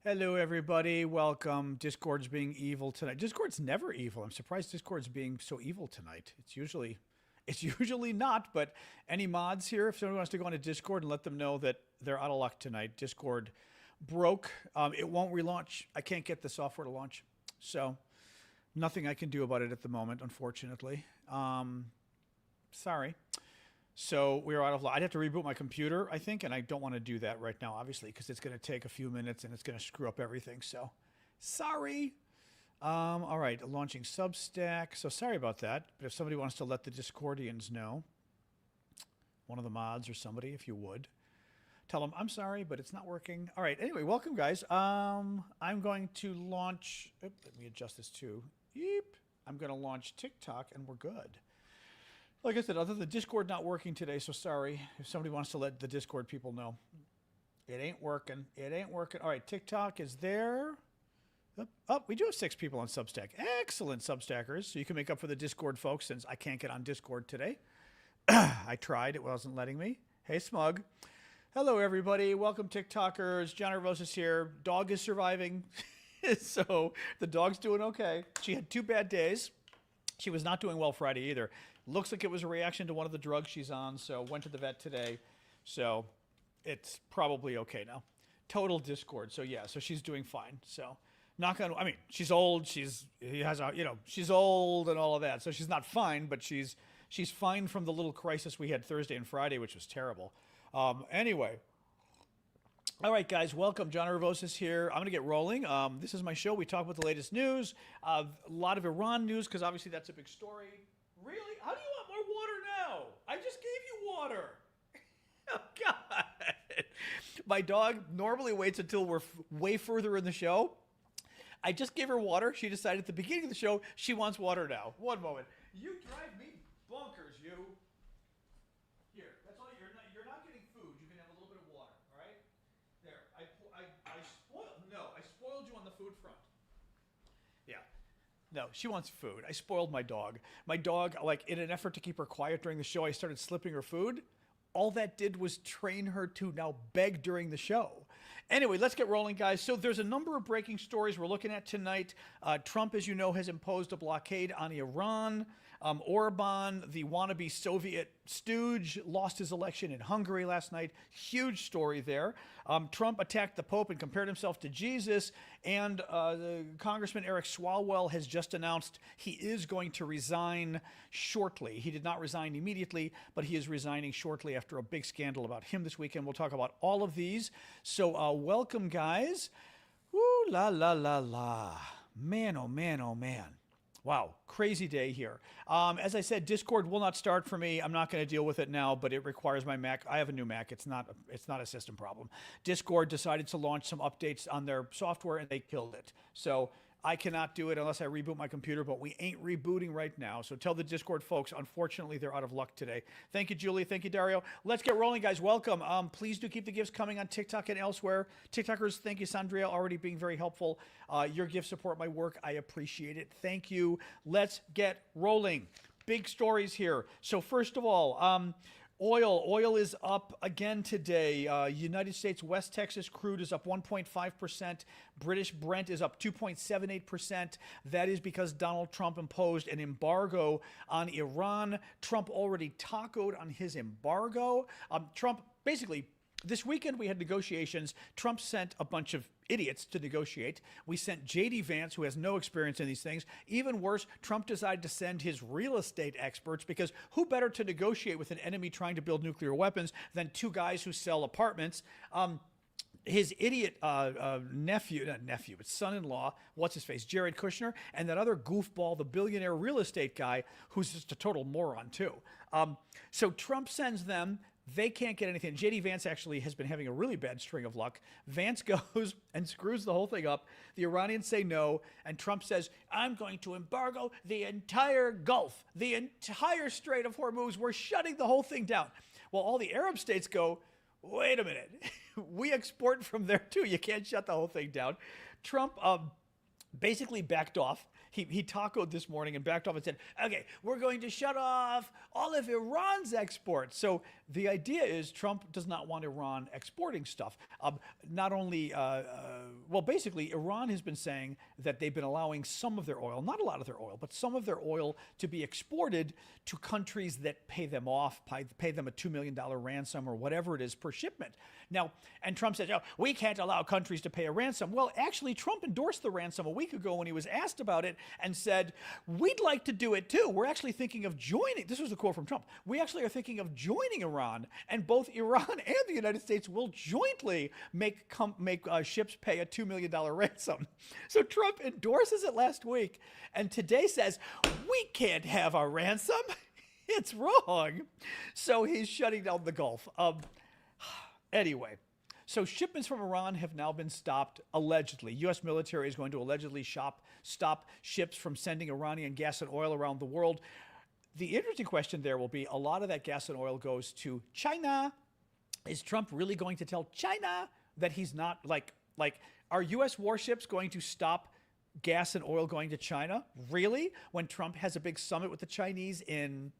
Hello, everybody. Welcome. Discord's being evil tonight. Discord's never evil. I'm surprised Discord's being so evil tonight. It's usually not. But any mods here? If somebody wants to go into Discord and let them know that they're out of luck tonight. Discord broke. It won't relaunch. I can't get the software to launch, so nothing I can do about it at the moment, unfortunately. Sorry. So we are out of luck. I'd have to reboot my computer, I think, and I don't want to do that right now, obviously, because it's going to take a few minutes and it's going to screw up everything. So, sorry. All right, launching Substack. So sorry about that. But if somebody wants to let the Discordians know, one of the mods or somebody, if you would, tell them I'm sorry, but it's not working. All right. Anyway, welcome, guys. I'm going to launch. Let me adjust this too. Yeep. I'm going to launch TikTok, and we're good. Like I said, other than Discord not working today, so sorry. If somebody wants to let the Discord people know. It ain't working. It ain't working. All right, TikTok is there. Oh, we do have 6 people on Substack. Excellent Substackers. So you can make up for the Discord folks since I can't get on Discord today. I tried. It wasn't letting me. Hey, Smug. Hello, everybody. Welcome, TikTokers. John Arvosis here. Dog is surviving. So the dog's doing okay. She had 2 bad days. She was not doing well Friday either. Looks like it was a reaction to one of the drugs she's on, so went to the vet today. So it's probably okay now. Total Discord. So yeah, so she's doing fine. So I mean, she's old. She's old and all of that. So she's not fine, but she's fine from the little crisis we had Thursday and Friday, which was terrible. Anyway. All right, guys, welcome. John Arvosis here. I'm going to get rolling. This is my show. We talk about the latest news. A lot of Iran news, because obviously that's a big story. Really? How do you want more water now? I just gave you water. Oh, God. My dog normally waits until we're way further in the show. I just gave her water. She decided at the beginning of the show she wants water now. One moment. You drive me bonkers, you. Here, that's all. You're not getting food. You can have a little bit of water, all right? There. I spoiled you on the food front. Yeah. No, she wants food. I spoiled my dog. My dog, like, in an effort to keep her quiet during the show, I started slipping her food. All that did was train her to now beg during the show. Anyway, let's get rolling, guys. So there's a number of breaking stories we're looking at tonight. Trump, as you know, has imposed a blockade on Iran. Orban, the wannabe Soviet stooge, lost his election in Hungary last night. Huge story there. Trump attacked the Pope and compared himself to Jesus. And Congressman Eric Swalwell has just announced he is going to resign shortly. He did not resign immediately, but he is resigning shortly after a big scandal about him this weekend. We'll talk about all of these. So welcome, guys. Woo, la, la, la, la. Man, oh, man, oh, man. Wow, crazy day here. As I said, Discord will not start for me. I'm not going to deal with it now, but it requires my Mac. I have a new Mac. It's not a system problem. Discord decided to launch some updates on their software, and they killed it. So I cannot do it unless I reboot my computer, but we ain't rebooting right now. So tell the Discord folks, unfortunately, they're out of luck today. Thank you, Julie. Thank you, Dario. Let's get rolling, guys. Welcome. Please do keep the gifts coming on TikTok and elsewhere. TikTokers, thank you, Sandria, already being very helpful. Your gifts support my work. I appreciate it. Thank you. Let's get rolling. Big stories here. So first of all, Oil is up again today. United States West Texas crude is up 1.5%. British Brent is up 2.78%. That is because Donald Trump imposed an embargo on Iran. Trump already tacoed on his embargo. Trump basically, this weekend we had negotiations. Trump sent a bunch of idiots to negotiate. We sent JD Vance, who has no experience in these things. Even worse, Trump decided to send his real estate experts, because who better to negotiate with an enemy trying to build nuclear weapons than 2 guys who sell apartments? His idiot but son-in-law, what's his face, Jared Kushner, and that other goofball, the billionaire real estate guy, who's just a total moron too. So Trump sends them. They can't get anything. JD Vance actually has been having a really bad string of luck. Vance goes and screws the whole thing up. The Iranians say no, and Trump says, I'm going to embargo the entire Gulf, the entire Strait of Hormuz. We're shutting the whole thing down. Well, all the Arab states go, wait a minute. We export from there too. You can't shut the whole thing down. Trump basically backed off. he tacoed this morning and backed off and said, okay, we're going to shut off all of Iran's exports. So the idea is Trump does not want Iran exporting stuff. Not only, well, basically, Iran has been saying that they've been allowing some of their oil, not a lot of their oil, but some of their oil to be exported to countries that pay them off, pay them a $2 million ransom or whatever it is per shipment. Now, and Trump says, oh, we can't allow countries to pay a ransom. Well, actually, Trump endorsed the ransom a week ago when he was asked about it and said, we'd like to do it too. We're actually thinking of joining. This was a quote from Trump. We actually are thinking of joining Iran, and both Iran and the United States will jointly make ships pay a $2 million ransom. So Trump endorses it last week, and today says, we can't have a ransom. It's wrong. So he's shutting down the Gulf. Anyway, so shipments from Iran have now been stopped, allegedly. U.S. military is going to allegedly stop ships from sending Iranian gas and oil around the world. The interesting question there will be, a lot of that gas and oil goes to China. Is Trump really going to tell China that he's not, like are U.S. warships going to stop gas and oil going to China? Really? When Trump has a big summit with the Chinese in,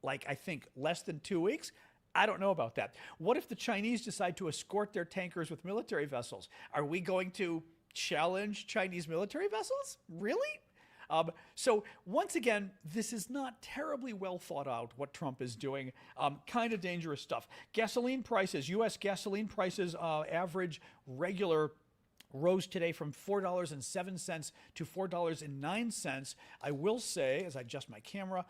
I think, less than 2 weeks? I don't know about that. What if the Chinese decide to escort their tankers with military vessels? Are we going to challenge Chinese military vessels? Really? So once again, this is not terribly well thought out what Trump is doing. Kind of dangerous stuff. Gasoline prices, U.S. gasoline prices, average regular rose today from $4.07 to $4.09. I will say, as I adjust my camera,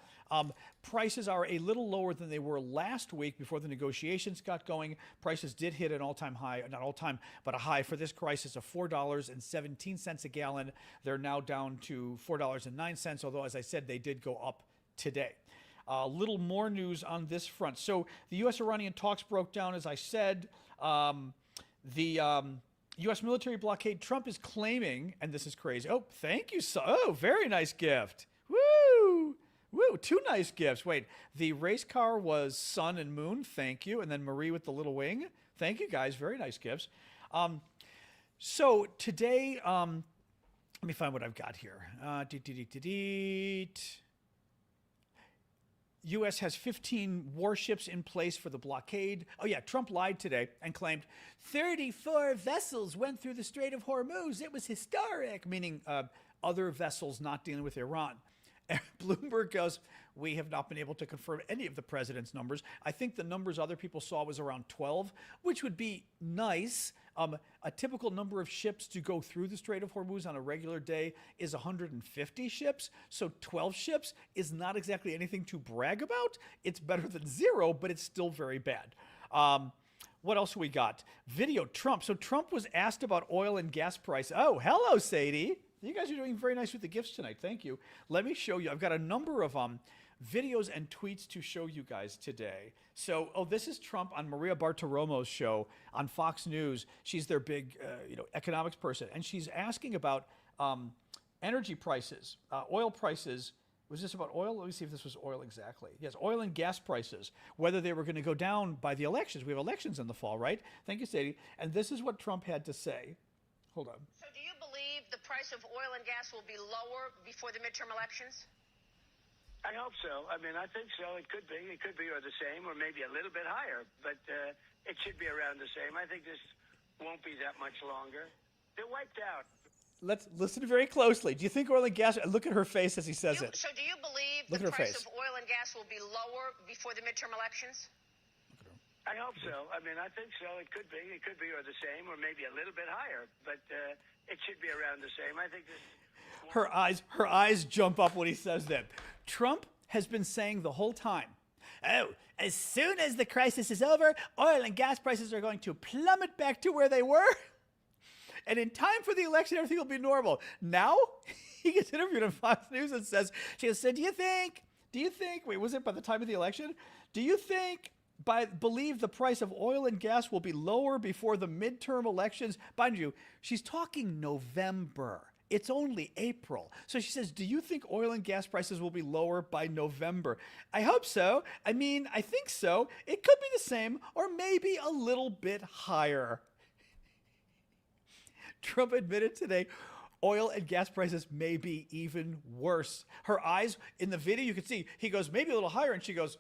prices are a little lower than they were last week before the negotiations got going. Prices did hit an all-time high, not all-time, but a high for this crisis of $4.17 a gallon. They're now down to $4.09, although, as I said, they did go up today. A little more news on this front. So the U.S.-Iranian talks broke down, as I said. U.S. military blockade, Trump is claiming, and this is crazy. Oh, thank you. Oh, very nice gift. Woo! Woo, 2 nice gifts. Wait, the race car was sun and moon. Thank you. And then Marie with the little wing. Thank you, guys. Very nice gifts. So today, let me find what I've got here. U.S. has 15 warships in place for the blockade. Oh, yeah, Trump lied today and claimed 34 vessels went through the Strait of Hormuz. It was historic, meaning other vessels not dealing with Iran. Bloomberg goes, we have not been able to confirm any of the president's numbers. I think the numbers other people saw was around 12, which would be nice. A typical number of ships to go through the Strait of Hormuz on a regular day is 150 ships. So 12 ships is not exactly anything to brag about. It's better than 0, but it's still very bad. What else we got? Video, Trump. So Trump was asked about oil and gas price. Oh, hello, Sadie. You guys are doing very nice with the gifts tonight. Thank you. Let me show you. I've got a number of videos and tweets to show you guys today. So, this is Trump on Maria Bartiromo's show on Fox News. She's their big, economics person, and she's asking about energy prices, oil prices. Was this about oil? Let me see if this was oil exactly. Yes, oil and gas prices, whether they were going to go down by the elections. We have elections in the fall, right? Thank you, Sadie. And this is what Trump had to say. Hold on. So do you believe the price of oil and gas will be lower before the midterm elections? I hope so. I mean, I think so. It could be. It could be or the same or maybe a little bit higher. But it should be around the same. I think this won't be that much longer. They're wiped out. Let's listen very closely. Do you think oil and gas... Look at her face as he says it. So do you believe the price of oil and gas will be lower before the midterm elections? I hope so. I mean, I think so. It could be. It could be or the same or maybe a little bit higher. But it should be around the same. I think this... Her eyes jump up when he says that. Trump has been saying the whole time, as soon as the crisis is over, oil and gas prices are going to plummet back to where they were. And in time for the election, everything will be normal. Now, he gets interviewed on Fox News and says, do you think, wait, was it by the time of the election? Do you believe the price of oil and gas will be lower before the midterm elections? Mind you, she's talking November. It's only April. So she says, do you think oil and gas prices will be lower by November? I hope so. I mean, I think so. It could be the same or maybe a little bit higher. Trump admitted today Oil and gas prices may be even worse. Her eyes in the video, you can see, he goes, maybe a little higher, and she goes,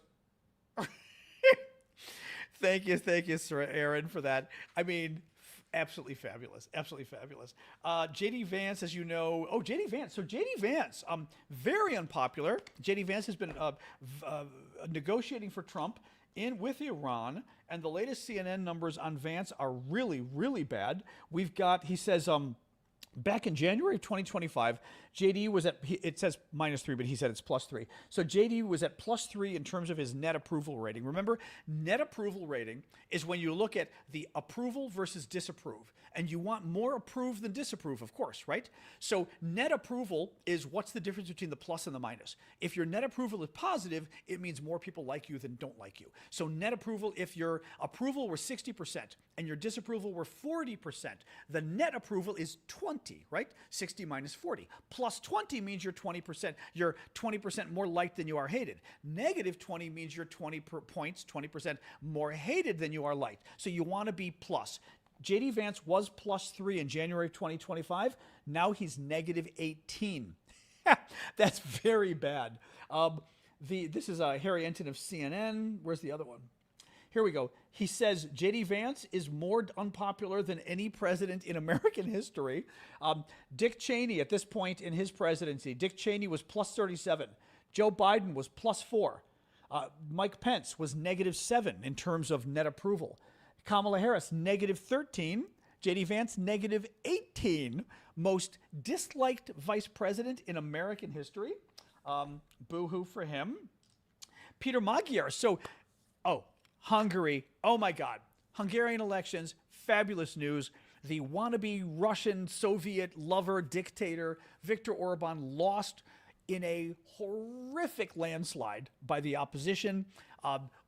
thank you, Sir Aaron, for that. I mean, absolutely fabulous. Absolutely fabulous. JD Vance, as you know, JD Vance. So JD Vance, very unpopular. JD Vance has been negotiating for Trump with Iran, and the latest CNN numbers on Vance are really, really bad. We've got, he says, back in January of 2025, JD was at, it says -3, but he said it's +3. So JD was at +3 in terms of his net approval rating. Remember, net approval rating is when you look at the approval versus disapprove. And you want more approve than disapprove, of course, right? So net approval is what's the difference between the plus and the minus. If your net approval is positive, it means more people like you than don't like you. So net approval, if your approval were 60% and your disapproval were 40%, the net approval is 20, right? 60 minus 40. Plus 20 means you're 20% more liked than you are hated. Negative 20 means you're 20% more hated than you are liked. So you want to be plus. JD Vance was +3 in January of 2025. Now he's -18. That's very bad. This is Harry Enton of CNN. Where's the other one? Here we go. He says JD Vance is more unpopular than any president in American history. Dick Cheney, at this point in his presidency, Dick Cheney was +37. Joe Biden was +4. Mike Pence was -7 in terms of net approval. Kamala Harris, -13. JD Vance, -18. Most disliked vice president in American history. Boo-hoo for him. Peter Magyar. So, Hungary. Oh, my God. Hungarian elections, fabulous news. The wannabe Russian Soviet lover dictator Viktor Orban lost in a horrific landslide by the opposition.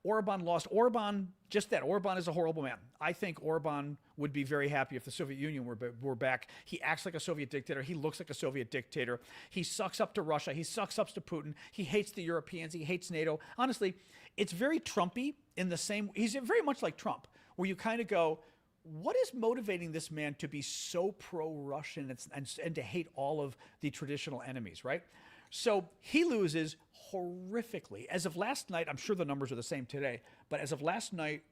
Orban lost. Orban is a horrible man. I think Orban would be very happy if the Soviet Union were back. He acts like a Soviet dictator. He looks like a Soviet dictator. He sucks up to Russia. He sucks up to Putin. He hates the Europeans. He hates NATO. Honestly, it's very Trumpy in the same, he's very much like Trump, where you kind of go, what is motivating this man to be so pro-Russian and to hate all of the traditional enemies, right? So he loses horrifically. As of last night, I'm sure the numbers are the same today, but as of last night,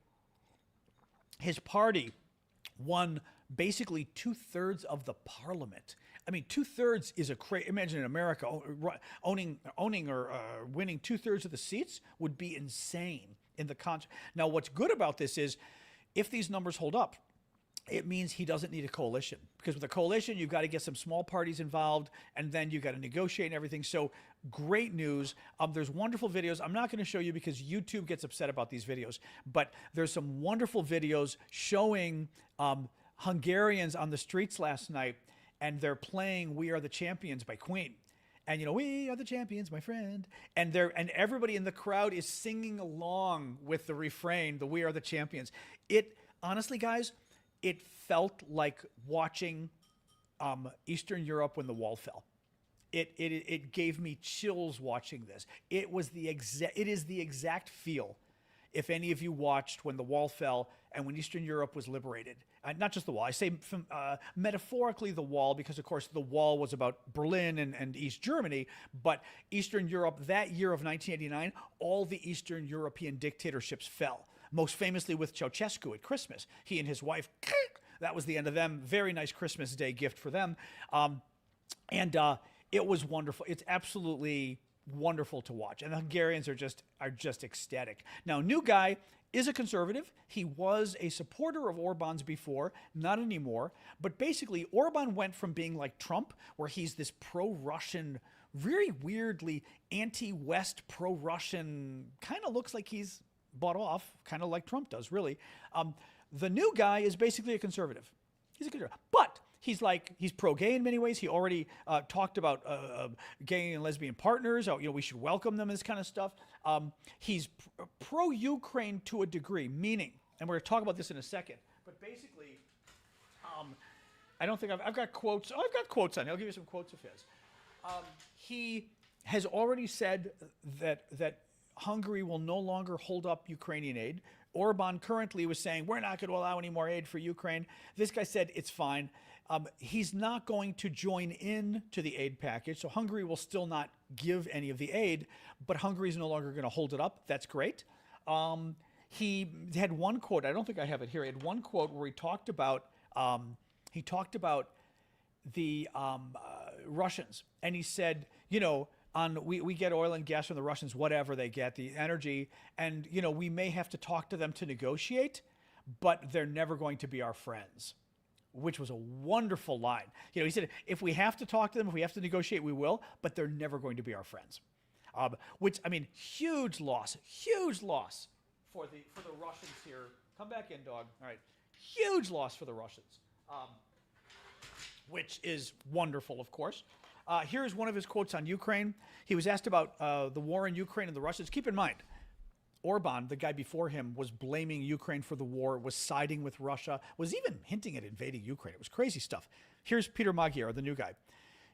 his party won basically 2/3 of the parliament. I mean, 2/3 is imagine in America, owning or winning 2/3 of the seats would be insane in the country. Now, what's good about this is if these numbers hold up, it means he doesn't need a coalition, because with a coalition, you've got to get some small parties involved, and then you've got to negotiate and everything. So great news. There's wonderful videos. I'm not going to show you because YouTube gets upset about these videos, but there's some wonderful videos showing Hungarians on the streets last night, and they're playing "We Are the Champions" by Queen. And, you know, we are the champions, my friend. And everybody in the crowd is singing along with the refrain, the "We Are the Champions." It, honestly, guys, it felt like watching Eastern Europe when the wall fell. It gave me chills watching this. It is the exact feel, if any of you watched when the wall fell and when Eastern Europe was liberated. Not just the wall. I say metaphorically the wall because, of course, the wall was about Berlin and East Germany. But Eastern Europe, that year of 1989, all the Eastern European dictatorships fell. Most famously with Ceausescu at Christmas. He and his wife, that was the end of them. Very nice Christmas Day gift for them. It was wonderful. It's absolutely wonderful to watch. And the Hungarians are just ecstatic. Now, new guy is a conservative. He was a supporter of Orban's before, not anymore. But basically, Orban went from being like Trump, where he's this pro-Russian, very weirdly anti-West, pro-Russian, kind of looks like he's bought off, kind of like Trump does, really. The new guy is basically a conservative. He's a conservative. But he's pro-gay in many ways. He already talked about gay and lesbian partners. We should welcome them, this kind of stuff. He's pro-Ukraine to a degree, meaning, and we're going to talk about this in a second, but basically, I don't think I've got quotes. I've got quotes on it. I'll give you some quotes of his. He has already said that Hungary will no longer hold up Ukrainian aid. Orban currently was saying, we're not going to allow any more aid for Ukraine. This guy said it's fine. He's not going to join in to the aid package, so Hungary will still not give any of the aid, but Hungary is no longer going to hold it up. That's great. He had one quote. I don't think I have it here. He had one quote where he talked about the Russians, and he said, you know, we get oil and gas from the Russians, whatever they get, the energy, and you know, we may have to talk to them to negotiate, but they're never going to be our friends. Which was a wonderful line. You know, he said, if we have to talk to them, if we have to negotiate, we will, but they're never going to be our friends. Which, I mean, huge loss for the Russians here. Come back in, dog. All right. Huge loss for the Russians, which is wonderful, of course. Here's one of his quotes on Ukraine. He was asked about the war in Ukraine and the Russians. Keep in mind, Orban, the guy before him, was blaming Ukraine for the war, was siding with Russia, was even hinting at invading Ukraine. It was crazy stuff. Here's Peter Magyar, the new guy.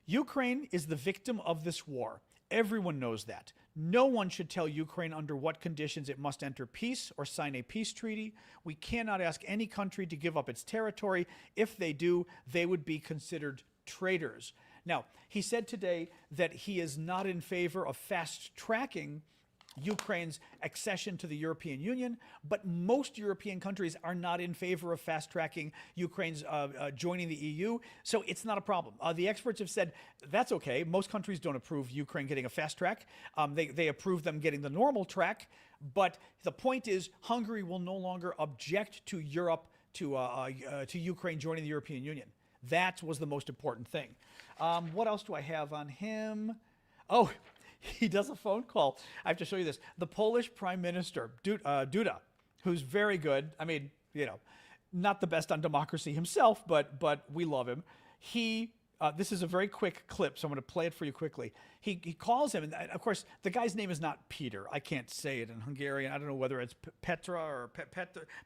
Ukraine is the victim of this war. Everyone knows that. No one should tell Ukraine under what conditions it must enter peace or sign a peace treaty. We cannot ask any country to give up its territory. If they do, they would be considered traitors. Now, he said today that he is not in favor of fast-tracking Ukraine's accession to the European Union, but most European countries are not in favor of fast-tracking Ukraine's joining the EU, so it's not a problem. The experts have said that's okay. Most countries don't approve Ukraine getting a fast track. They approve them getting the normal track, but the point is Hungary will no longer object to Europe, to Ukraine joining the European Union. That was the most important thing. What else do I have on him? Oh, he does a phone call. I have to show you this. The Polish Prime Minister, Duda, who's very good. I mean, you know, not the best on democracy himself, but we love him. This is a very quick clip, so I'm going to play it for you quickly. He calls him, and of course, the guy's name is not Peter. I can't say it in Hungarian. I don't know whether it's Petra or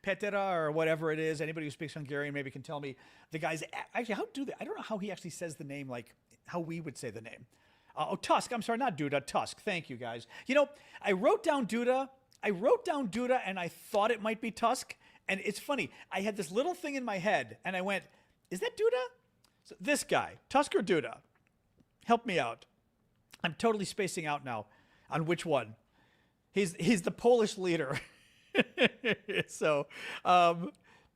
Petera or whatever it is. Anybody who speaks Hungarian maybe can tell me. The guy's actually, I don't know how he actually says the name, like how we would say the name. Tusk. I'm sorry, not Duda. Tusk. Thank you, guys. You know, I wrote down Duda, and I thought it might be Tusk. And it's funny. I had this little thing in my head, and I went, "Is that Duda?" So this guy, Tusk or Duda, help me out. I'm totally spacing out now on which one. He's the Polish leader. So,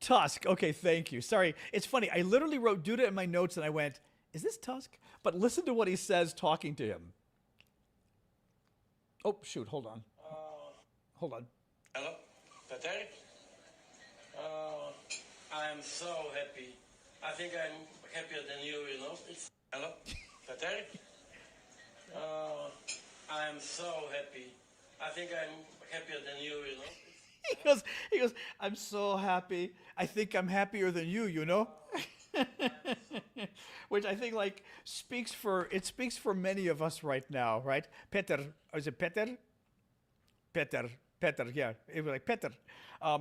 Tusk. Okay, thank you. Sorry, it's funny. I literally wrote Duda in my notes, and I went, "Is this Tusk?" But listen to what he says talking to him. Oh, shoot. Hold on. Hold on. Hello, Peter. I'm so happy. I think I'm happier than you, you know. Hello, Peter. I'm so happy. I think I'm happier than you, you know. He goes, I'm so happy. I think I'm happier than you know. Which I think like speaks for many of us right now, right? Peter, is it Peter? Peter, yeah, it was like Peter.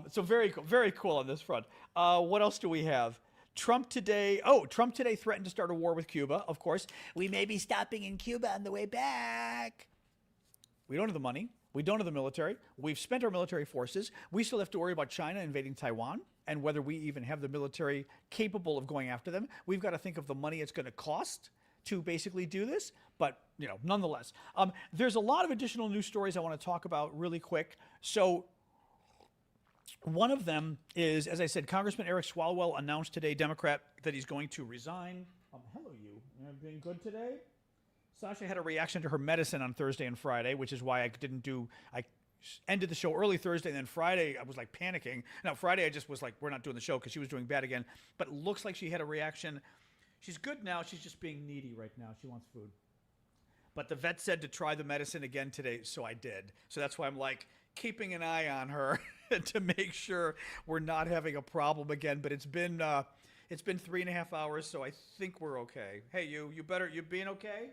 So very cool on this front. What else do we have? Trump today threatened to start a war with Cuba. Of course, we may be stopping in Cuba on the way back. We don't have the money. We don't have the military. We've spent our military forces. We still have to worry about China invading Taiwan and whether we even have the military capable of going after them. We've got to think of the money it's going to cost to basically do this. But, you know, nonetheless, there's a lot of additional news stories I want to talk about really quick. So one of them is, as I said, Congressman Eric Swalwell announced today, Democrat, that he's going to resign. Hello, you. I've been good today. Sasha had a reaction to her medicine on Thursday and Friday, which is why I ended the show early Thursday, and then Friday I was like panicking. Now Friday I just was like, we're not doing the show because she was doing bad again. But it looks like she had a reaction. She's good now. She's just being needy right now. She wants food. But the vet said to try the medicine again today, so I did. So that's why I'm like keeping an eye on her to make sure we're not having a problem again. But it's been 3.5 hours, so I think we're okay. Hey, you being okay?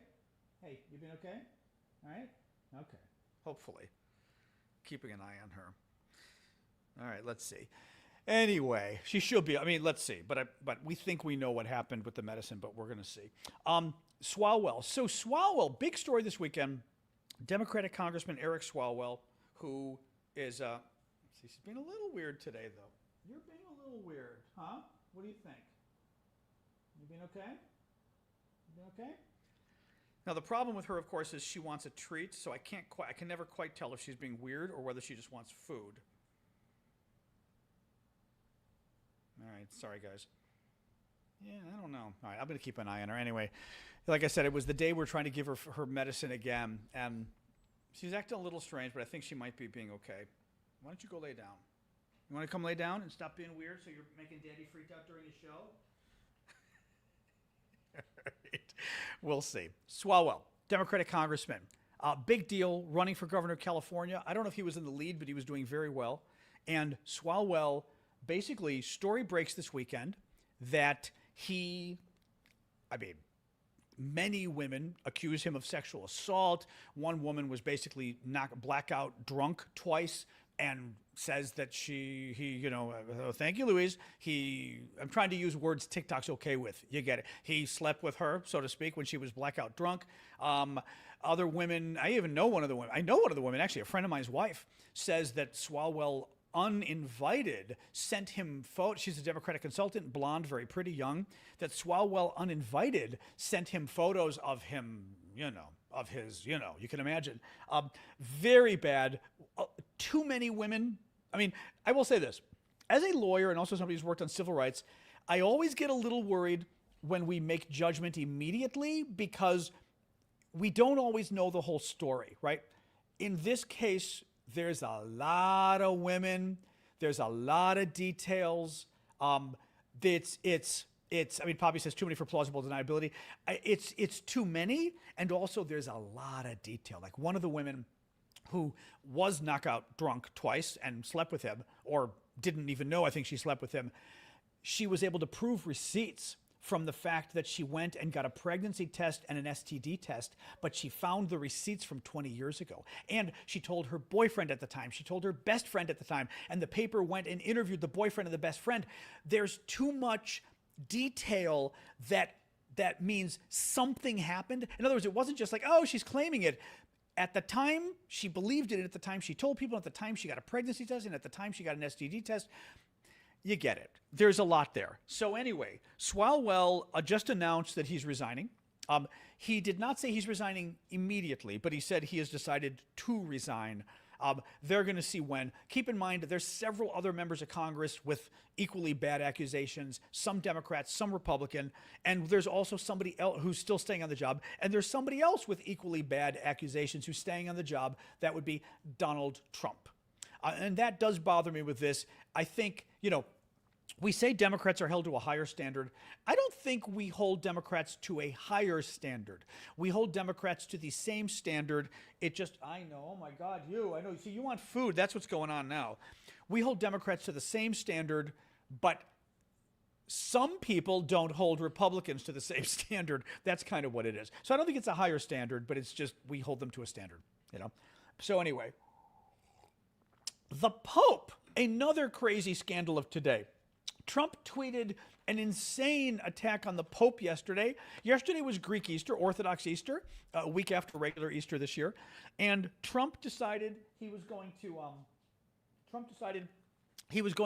Hey, you been okay? All right? Okay. Hopefully. Keeping an eye on her. All right, let's see. Anyway, she should be. I mean, let's see. But we think we know what happened with the medicine, but we're going to see. Swalwell. So Swalwell, big story this weekend. Democratic Congressman Eric Swalwell, who is, let's See, she's being a little weird today, though. You're being a little weird, huh? What do you think? You being okay? You being okay? Now, the problem with her, of course, is she wants a treat, so I can never quite tell if she's being weird or whether she just wants food. All right, sorry, guys. Yeah, I don't know. All right, I'm going to keep an eye on her. Anyway, like I said, it was the day we're trying to give her her medicine again, and she's acting a little strange, but I think she might be being okay. Why don't you go lay down? You want to come lay down and stop being weird so you're making Daddy freaked out during the show? Right. We'll see. Swalwell, Democratic congressman. Big deal, running for governor of California. I don't know if he was in the lead, but he was doing very well. And Swalwell, basically, story breaks this weekend that many women accuse him of sexual assault. One woman was basically blackout drunk twice and says that thank you, Louise. I'm trying to use words TikTok's okay with. You get it. He slept with her, so to speak, when she was blackout drunk. Other women, I know one of the women, actually, a friend of mine's wife, says that Swalwell uninvited sent him photos. She's a Democratic consultant, blonde, very pretty, young. That Swalwell uninvited sent him photos of him, of his, you can imagine. Very bad. Too many women. I mean, I will say this. As a lawyer and also somebody who's worked on civil rights, I always get a little worried when we make judgment immediately because we don't always know the whole story, right? In this case, there's a lot of women. There's a lot of details. Poppy says too many for plausible deniability. It's too many, and also there's a lot of detail. Like one of the women who was knockout drunk twice and slept with him, or didn't even know, I think she slept with him, she was able to prove receipts from the fact that she went and got a pregnancy test and an STD test, but she found the receipts from 20 years ago. And she told her boyfriend at the time, she told her best friend at the time, and the paper went and interviewed the boyfriend of the best friend. There's too much detail that means something happened. In other words, it wasn't just like, oh, she's claiming it. At the time, she believed it. At the time, she told people. At the time, she got a pregnancy test. And at the time, she got an STD test. You get it. There's a lot there. So anyway, Swalwell just announced that he's resigning. He did not say he's resigning immediately, but he said he has decided to resign. They're going to see when. Keep in mind, there's several other members of Congress with equally bad accusations, some Democrats, some Republican, and there's also somebody else who's still staying on the job, and there's somebody else with equally bad accusations who's staying on the job. That would be Donald Trump. And that does bother me with this. I think, we say Democrats are held to a higher standard. I don't think we hold Democrats to a higher standard. We hold Democrats to the same standard. I know, oh my God, I know. See, you want food. That's what's going on now. We hold Democrats to the same standard, but some people don't hold Republicans to the same standard. That's kind of what it is. So I don't think it's a higher standard, but it's just we hold them to a standard, So anyway, the Pope, another crazy scandal of today. Trump tweeted an insane attack on the Pope yesterday. Yesterday was Greek Easter, Orthodox Easter, a week after regular Easter this year. And Trump decided he was going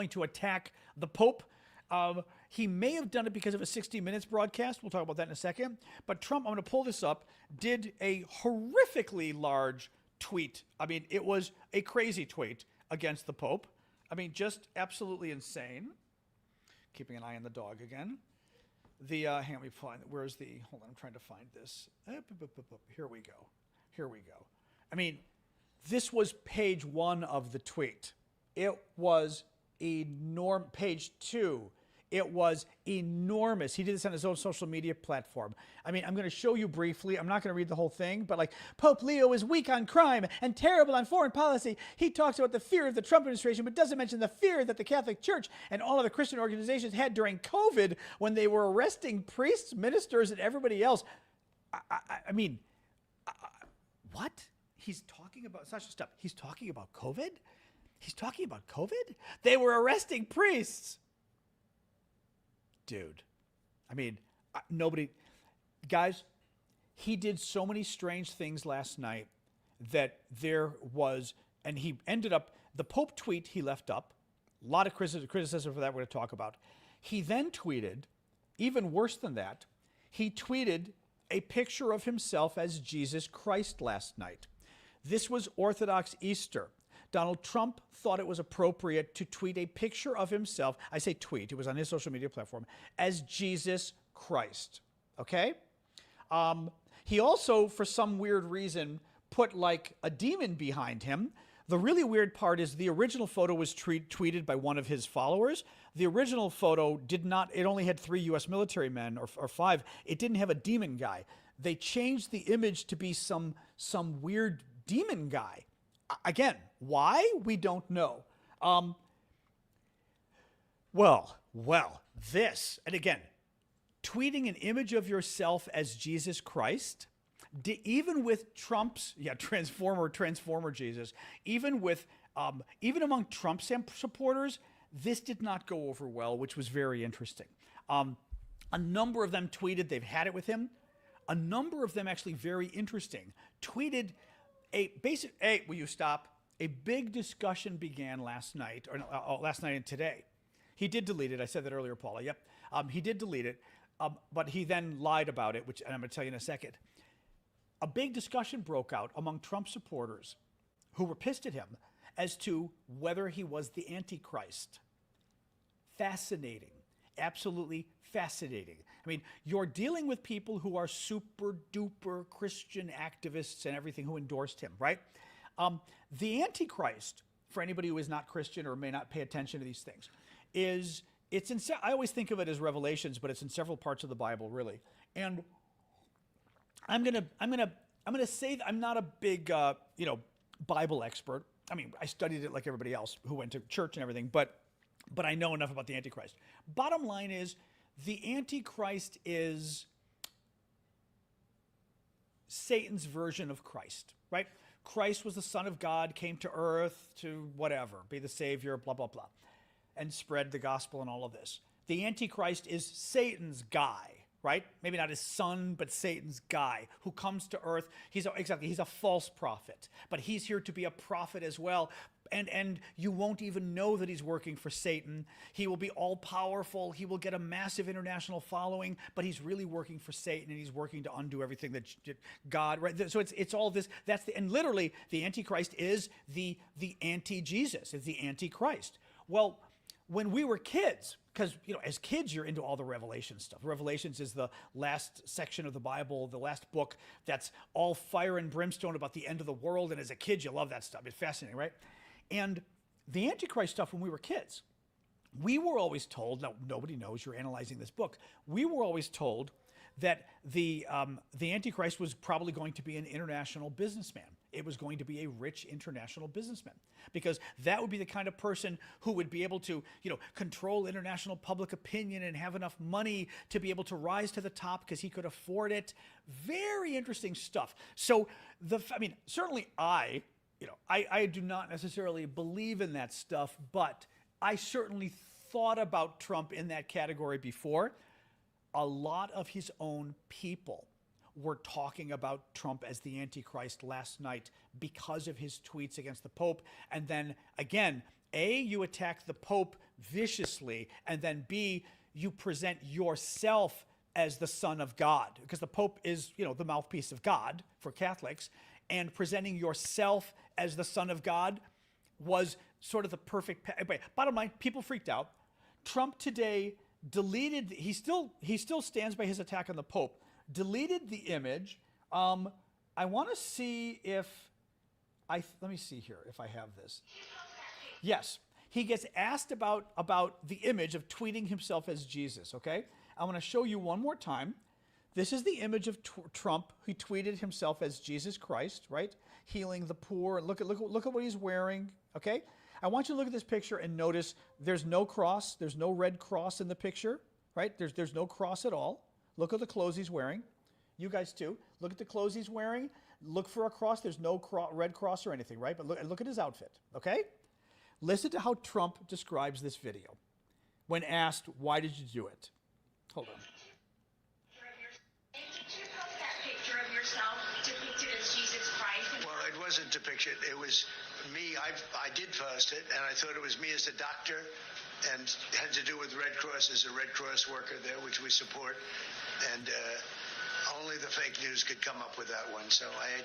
to attack the Pope. He may have done it because of a 60 Minutes broadcast. We'll talk about that in a second. But Trump, I'm going to pull this up, did a horrifically large tweet. It was a crazy tweet against the Pope. Just absolutely insane. Keeping an eye on the dog again. Let me find, hold on, I'm trying to find this. Here we go. This was page 1 of the tweet. It was enormous. Page 2. It was enormous. He did this on his own social media platform. I'm going to show you briefly. I'm not going to read the whole thing, but Pope Leo is weak on crime and terrible on foreign policy. He talks about the fear of the Trump administration, but doesn't mention the fear that the Catholic Church and all of the Christian organizations had during COVID when they were arresting priests, ministers, and everybody else. What? He's talking about such stuff. He's talking about COVID? He's talking about COVID? They were arresting priests. Dude, nobody, guys, he did so many strange things last night that and he ended up, the Pope tweet he left up, a lot of criticism for that we're going to talk about. He then tweeted, even worse than that, he tweeted a picture of himself as Jesus Christ last night. This was Orthodox Easter. Donald Trump thought it was appropriate to tweet a picture of himself, I say tweet, it was on his social media platform, as Jesus Christ, okay? He also, for some weird reason, put like a demon behind him. The really weird part is the original photo was tweeted by one of his followers. The original photo did not, it only had 3 U.S. military men or 5. It didn't have a demon guy. They changed the image to be some weird demon guy. Again, why? We don't know. Well, this, and again, tweeting an image of yourself as Jesus Christ, even with Trump's, transformer Jesus, even among Trump supporters, this did not go over well, which was very interesting. A number of them tweeted they've had it with him. A number of them, actually very interesting, tweeted a basic, hey, will you stop? A big discussion began last night and today. He did delete it. I said that earlier, Paula. Yep. He did delete it, but he then lied about it, which I'm going to tell you in a second. A big discussion broke out among Trump supporters who were pissed at him as to whether he was the Antichrist. Fascinating. Absolutely fascinating. I mean, you're dealing with people who are super duper Christian activists and everything who endorsed him, right? The Antichrist, for anybody who is not Christian or may not pay attention to these things, I always think of it as Revelations, but it's in several parts of the Bible, really. And I'm gonna say that I'm not a big Bible expert. I mean, I studied it like everybody else who went to church and everything, but I know enough about the Antichrist. Bottom line is, the Antichrist is Satan's version of Christ, right? Christ was the Son of God, came to earth to whatever, be the Savior, blah, blah, blah, and spread the gospel and all of this. The Antichrist is Satan's guy, right? Maybe not his son, but Satan's guy who comes to earth. He's a false prophet, but he's here to be a prophet as well. And you won't even know that he's working for Satan. He will be all powerful. He will get a massive international following, but he's really working for Satan, and he's working to undo everything that God, right? So it's all this, and literally the Antichrist is the anti-Jesus, it's the Antichrist. Well, when we were kids, because, as kids, you're into all the Revelation stuff. Revelations is the last section of the Bible, the last book that's all fire and brimstone about the end of the world. And as a kid, you love that stuff. It's fascinating, right? And the Antichrist stuff, when we were kids, we were always told, now nobody knows, you're analyzing this book, we were always told that the Antichrist was probably going to be an international businessman. It was going to be a rich international businessman, because that would be the kind of person who would be able to, control international public opinion and have enough money to be able to rise to the top because he could afford it. Very interesting stuff. So certainly I do not necessarily believe in that stuff, but I certainly thought about Trump in that category before. A lot of his own people were talking about Trump as the Antichrist last night because of his tweets against the Pope. And then again, A, you attack the Pope viciously, and then B, you present yourself as the Son of God, because the Pope is, the mouthpiece of God for Catholics, and presenting yourself as the Son of God was sort of the perfect. Bottom line, people freaked out. Trump today deleted. He still stands by his attack on the Pope. Deleted the image. I want to see if let me see here if I have this. Yes, he gets asked about the image of tweeting himself as Jesus. Okay, I want to show you one more time. This is the image of Trump. He tweeted himself as Jesus Christ, right? Healing the poor. Look at what he's wearing. Okay, I want you to look at this picture and notice there's no cross. There's no red cross in the picture, right? There's no cross at all. Look at the clothes he's wearing. You guys too. Look at the clothes he's wearing. Look for a cross. There's no red cross or anything, right? But look at his outfit, okay? Listen to how Trump describes this video when asked, why did you do it? Hold on. Did you post that picture of yourself depicted as Jesus Christ? Well, it wasn't depicted. It was I did post it, and I thought it was me as a doctor, and it had to do with Red Cross as a Red Cross worker there, which we support, and only the fake news could come up with that one. So I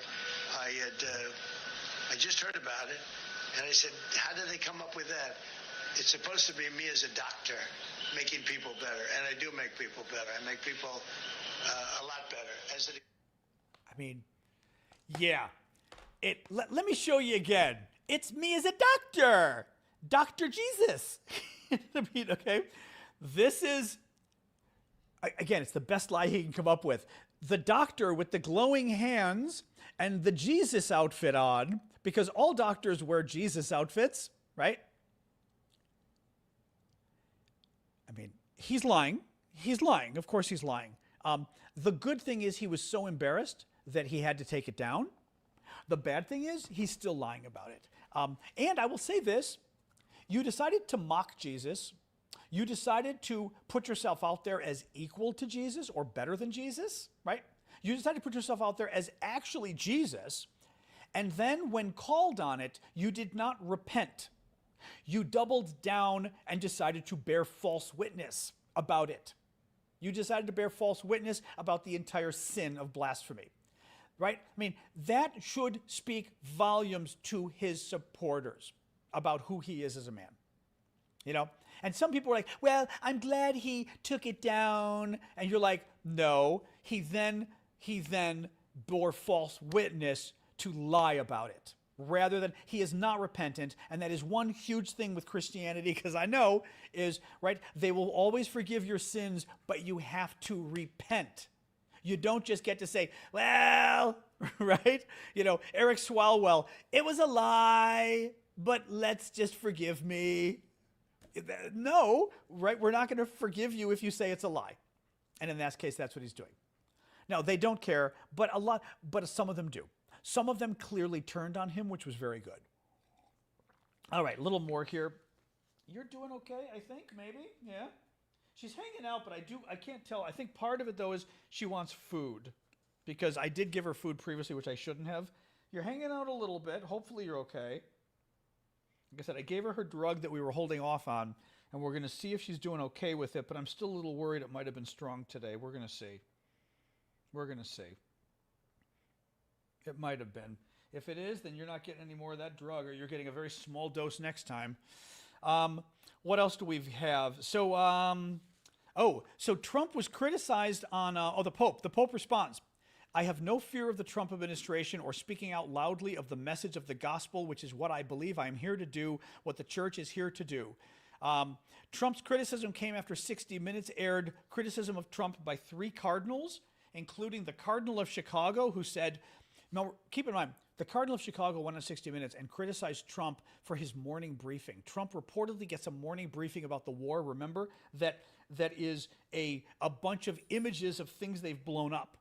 just heard about it, and I said, how did they come up with that? It's supposed to be me as a doctor making people better, and I do make people better. I make people a lot better. I mean, yeah. Let me show you again. It's me as a doctor, Dr. Jesus. I mean, okay, this is, again, it's the best lie he can come up with. The doctor with the glowing hands and the Jesus outfit on, because all doctors wear Jesus outfits, right? I mean, he's lying. He's lying. Of course he's lying. The good thing is he was so embarrassed that he had to take it down. The bad thing is he's still lying about it. And I will say this. You decided to mock Jesus. You decided to put yourself out there as equal to Jesus or better than Jesus, right? You decided to put yourself out there as actually Jesus. And then when called on it, you did not repent. You doubled down and decided to bear false witness about it. You decided to bear false witness about the entire sin of blasphemy, right? I mean, that should speak volumes to his supporters about who he is as a man, you know? And some people are like, well, I'm glad he took it down. And you're like, no, he then bore false witness to lie about it, rather than he is not repentant. And that is one huge thing with Christianity, because I know is, right, they will always forgive your sins, but you have to repent. You don't just get to say, well, right? You know, Eric Swalwell, it was a lie, but let's just forgive me. No, right? We're not going to forgive you if you say it's a lie. And in that case, that's what he's doing. Now, they don't care, but some of them do. Some of them clearly turned on him, which was very good. All right, a little more here. You're doing okay, I think, maybe? Yeah. She's hanging out, but I can't tell. I think part of it, though, is she wants food, because I did give her food previously, which I shouldn't have. You're hanging out a little bit. Hopefully you're okay. Like I said, I gave her drug that we were holding off on, and we're going to see if she's doing okay with it, but I'm still a little worried it might have been strong today. We're going to see. We're going to see. It might have been. If it is, then you're not getting any more of that drug, or you're getting a very small dose next time. What else do we have? So, so Trump was criticized on, the Pope. The Pope responds, I have no fear of the Trump administration or speaking out loudly of the message of the gospel, which is what I believe I am here to do, what the church is here to do. Trump's criticism came after 60 Minutes aired criticism of Trump by 3 cardinals, including the Cardinal of Chicago, who said, now, keep in mind, the Cardinal of Chicago went on 60 Minutes and criticized Trump for his morning briefing. Trump reportedly gets a morning briefing about the war. Remember, that is a bunch of images of things they've blown up.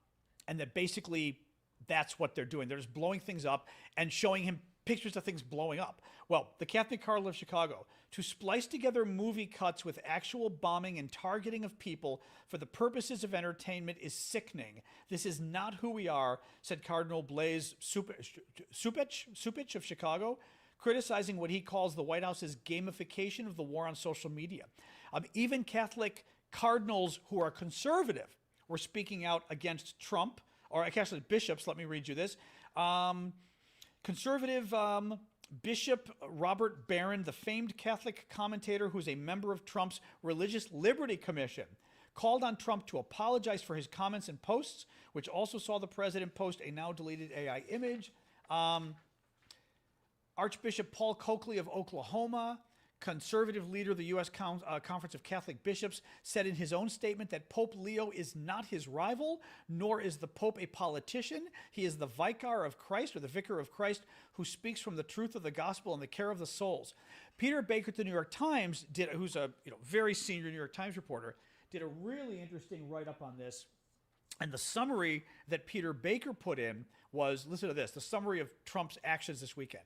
And that basically that's what they're doing. They're just blowing things up and showing him pictures of things blowing up. Well, the Catholic Cardinal of Chicago, to splice together movie cuts with actual bombing and targeting of people for the purposes of entertainment is sickening. This is not who we are, said Cardinal Blaise Supich of Chicago, criticizing what he calls the White House's gamification of the war on social media. Even Catholic cardinals who are conservative were speaking out against Trump, or actually bishops. Let me read you this. Conservative Bishop Robert Barron, the famed Catholic commentator who's a member of Trump's Religious Liberty Commission, called on Trump to apologize for his comments and posts, which also saw the president post a now deleted AI image. Archbishop Paul Coakley of Oklahoma, conservative leader of the U.S. Conference of Catholic Bishops, said in his own statement that Pope Leo is not his rival, nor is the Pope a politician. He is the vicar of Christ, or the vicar of Christ, who speaks from the truth of the gospel and the care of the souls. Peter Baker at the New York Times, who's a very senior New York Times reporter, did a really interesting write-up on this. And the summary that Peter Baker put in was, listen to this, the summary of Trump's actions this weekend.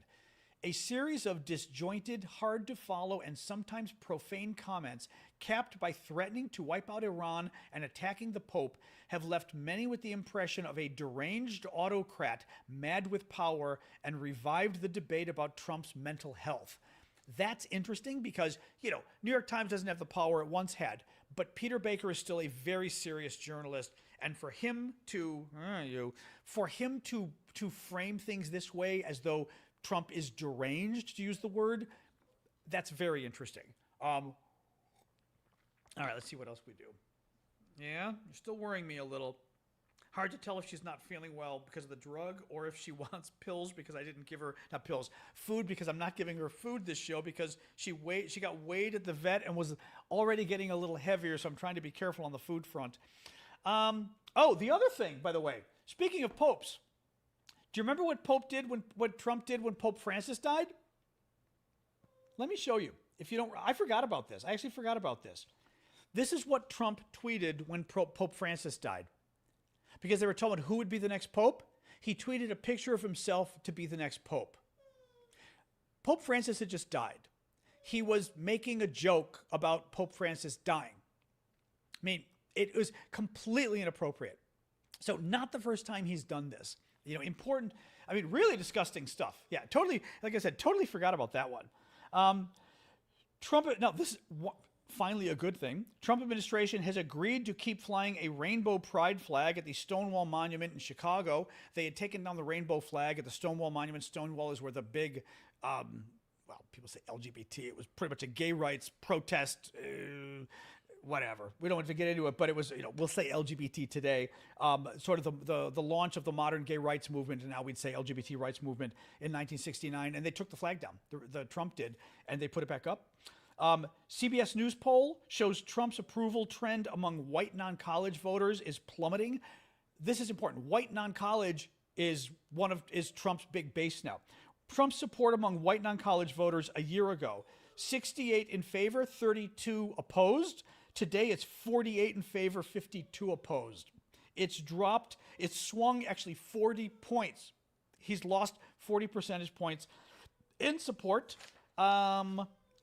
A series of disjointed, hard to follow, and sometimes profane comments, capped by threatening to wipe out Iran and attacking the Pope, have left many with the impression of a deranged autocrat mad with power and revived the debate about Trump's mental health. That's interesting because, New York Times doesn't have the power it once had, but Peter Baker is still a very serious journalist, and for him to frame things this way as though Trump is deranged, to use the word, that's very interesting. All right, let's see what else we do. Yeah, you're still worrying me a little. Hard to tell if she's not feeling well because of the drug or if she wants pills because I didn't give her, not pills, food because I'm not giving her food this show because she got weighed at the vet and was already getting a little heavier, so I'm trying to be careful on the food front. The other thing, by the way, speaking of popes, do you remember what Trump did when Pope Francis died? Let me show you. If you don't, I forgot about this. I actually forgot about this. This is what Trump tweeted when Pope Francis died. Because they were told who would be the next pope, he tweeted a picture of himself to be the next pope. Pope Francis had just died. He was making a joke about Pope Francis dying. I mean, it was completely inappropriate. So not the first time he's done this. Important, really disgusting stuff. Yeah, totally, like I said, totally forgot about that one. This is finally a good thing. Trump administration has agreed to keep flying a rainbow pride flag at the Stonewall Monument in Chicago. They had taken down the rainbow flag at the Stonewall Monument. Stonewall is where the big, people say LGBT. It was pretty much a gay rights protest, whatever. We don't want to get into it, but it was, we'll say LGBT today, sort of the launch of the modern gay rights movement, and now we'd say LGBT rights movement in 1969, and they took the flag down. The Trump did, and they put it back up. CBS News poll shows Trump's approval trend among white non-college voters is plummeting. This is important. White non-college is Trump's big base now. Trump's support among white non-college voters a year ago, 68 in favor, 32 opposed. Today it's 48 in favor, 52 opposed. It's swung actually 40 points. He's lost 40 percentage points in support.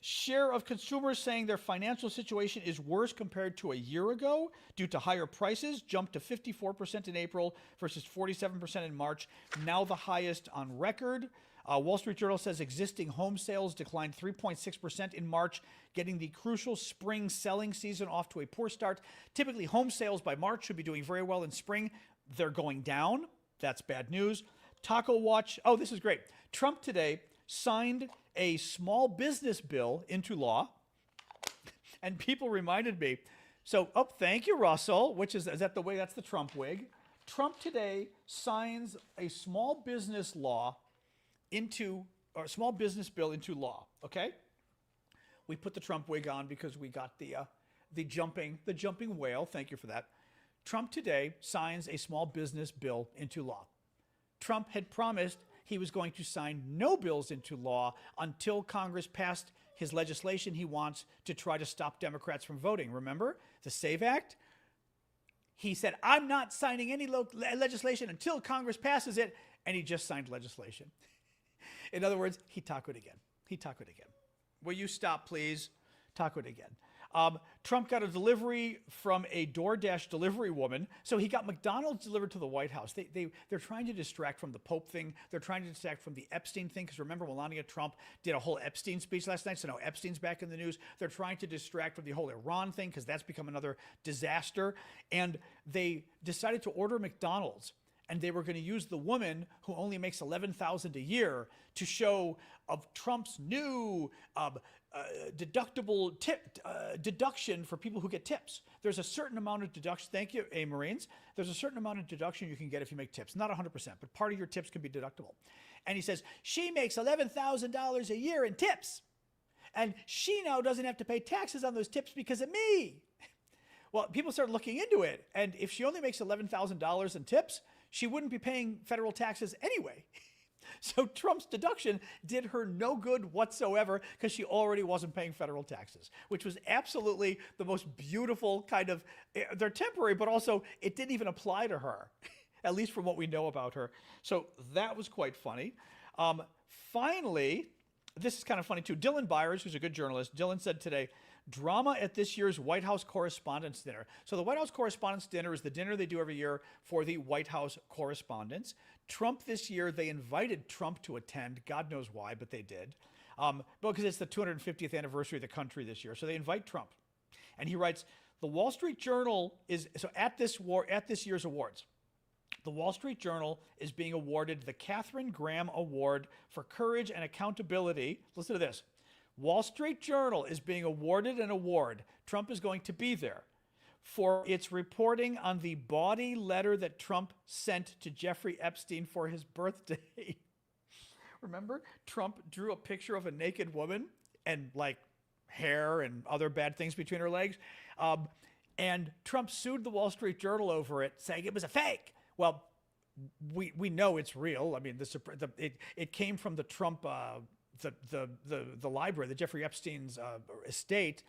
Share of consumers saying their financial situation is worse compared to a year ago due to higher prices jumped to 54% in April versus 47% in March, now the highest on record. Wall Street Journal says existing home sales declined 3.6% in March, getting the crucial spring selling season off to a poor start. Typically, home sales by March should be doing very well in spring. They're going down. That's bad news. Taco Watch. Oh, this is great. Trump today signed a small business bill into law, and people reminded me. Thank you, Russell, is that the way? That's the Trump wig. Trump today signs a small business bill into law. Okay, we put the Trump wig on because we got the jumping whale. Thank you for that. Trump today signs a small business bill into law. Trump had promised he was going to sign no bills into law until Congress passed his legislation he wants to try to stop Democrats from voting. Remember the SAVE Act? He said, I'm not signing any legislation until Congress passes it, and he just signed legislation. In other words, he tacoed again. Will you stop, please? Tacoed again. Trump got a delivery from a DoorDash delivery woman. So he got McDonald's delivered to the White House. They're trying to distract from the Pope thing. They're trying to distract from the Epstein thing. Because remember, Melania Trump did a whole Epstein speech last night. So now Epstein's back in the news. They're trying to distract from the whole Iran thing because that's become another disaster. And they decided to order McDonald's. And they were going to use the woman who only makes $11,000 a year to show of Trump's new deductible deduction for people who get tips. There's a certain amount of deduction. Thank you, Marines. There's a certain amount of deduction you can get if you make tips. Not 100%, but part of your tips can be deductible. And he says, she makes $11,000 a year in tips. And she now doesn't have to pay taxes on those tips because of me. Well, people start looking into it. And if she only makes $11,000 in tips, she wouldn't be paying federal taxes anyway. So Trump's deduction did her no good whatsoever because she already wasn't paying federal taxes, which was absolutely the most beautiful kind of, they're temporary, but also it didn't even apply to her, at least from what we know about her. So that was quite funny. finally, this is kind of funny too. Dylan Byers, who's a good journalist, Dylan said today, drama at this year's White House Correspondents Dinner. So the White House Correspondents Dinner is the dinner they do every year for the White House correspondents. Trump this year, they invited Trump to attend. God knows why, but they did. Because it's the 250th anniversary of the country this year. So they invite Trump. And he writes, the Wall Street Journal is, so at this year's awards, the Wall Street Journal is being awarded the Katharine Graham Award for Courage and Accountability. Listen to this. Wall Street Journal is being awarded an award. Trump is going to be there for its reporting on the bawdy letter that Trump sent to Jeffrey Epstein for his birthday. Remember? Trump drew a picture of a naked woman and like hair and other bad things between her legs. And Trump sued the Wall Street Journal over it, saying it was a fake. Well, we know it's real. I mean, it came from the Trump the library, the Jeffrey Epstein's estate.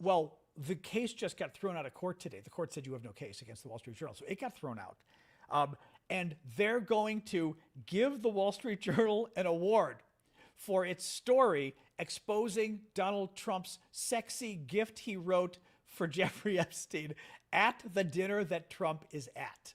Well, the case just got thrown out of court today. The court said you have no case against the Wall Street Journal, so it got thrown out. And they're going to give the Wall Street Journal an award for its story exposing Donald Trump's sexy gift he wrote for Jeffrey Epstein at the dinner that Trump is at.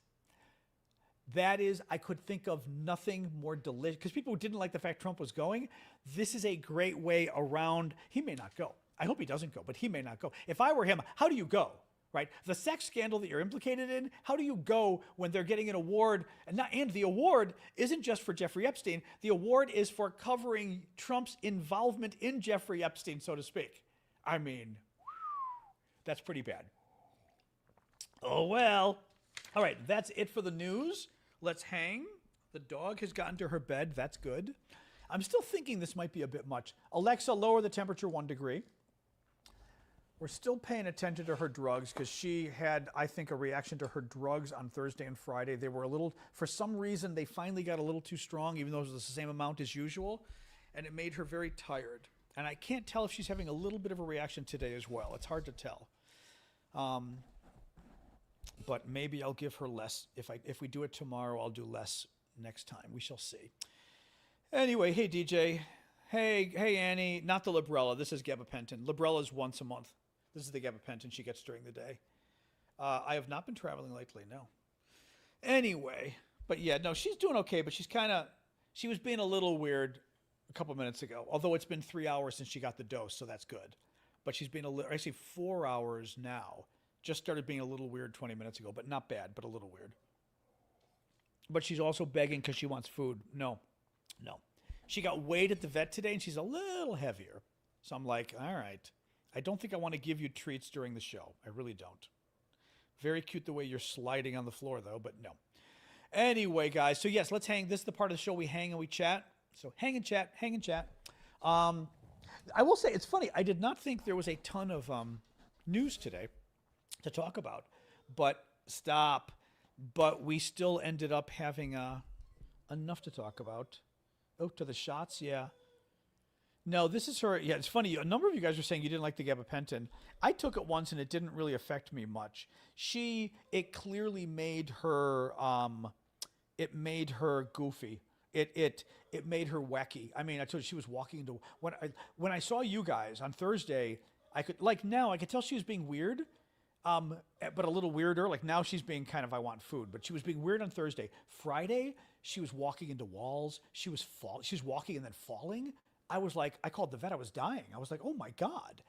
That is, I could think of nothing more delicious. Because people who didn't like the fact Trump was going, this is a great way around. He may not go. I hope he doesn't go, but he may not go. If I were him, how do you go? Right? The sex scandal that you're implicated in, how do you go when they're getting an award? And the award isn't just for Jeffrey Epstein. The award is for covering Trump's involvement in Jeffrey Epstein, so to speak. I mean, that's pretty bad. Oh, well. All right, that's it for the news. Let's hang. The dog has gotten to her bed. That's good. I'm still thinking this might be a bit much. Alexa, lower the temperature 1 degree. We're still paying attention to her drugs because she had, I think, a reaction to her drugs on Thursday and Friday. They were a little, for some reason, they finally got a little too strong, even though it was the same amount as usual, and it made her very tired. And I can't tell if she's having a little bit of a reaction today as well. It's hard to tell. But maybe I'll give her less. If we do it tomorrow, I'll do less next time. We shall see. Anyway, hey, DJ. Hey, Annie. Not the Librella. This is gabapentin. Librella's once a month. This is the gabapentin she gets during the day. I have not been traveling lately, no. Anyway, but yeah, no, she's doing okay, but she was being a little weird a couple minutes ago, although it's been 3 hours since she got the dose, so that's good. But she's been actually 4 hours now. Just started being a little weird 20 minutes ago, but not bad, but a little weird. But she's also begging because she wants food. No. She got weighed at the vet today, and she's a little heavier. So I'm like, all right. I don't think I want to give you treats during the show. I really don't. Very cute the way you're sliding on the floor, though, but no. Anyway, guys, so yes, let's hang. This is the part of the show we hang and we chat. So hang and chat. I will say, it's funny. I did not think there was a ton of news today to talk about, but we still ended up having enough to talk about. Oh, to the shots, yeah. No, this is her. Yeah, it's funny. A number of you guys were saying you didn't like the gabapentin. I took it once and it didn't really affect me much. It clearly made her. It made her goofy. It made her wacky. I mean, I told you she was walking into when I saw you guys on Thursday. I could tell she was being weird. But a little weirder. Like now she's being kind of, I want food, but she was being weird on Thursday. Friday, she was walking into walls. She was walking and then falling. I was like, I called the vet. I was dying. I was like, oh my God.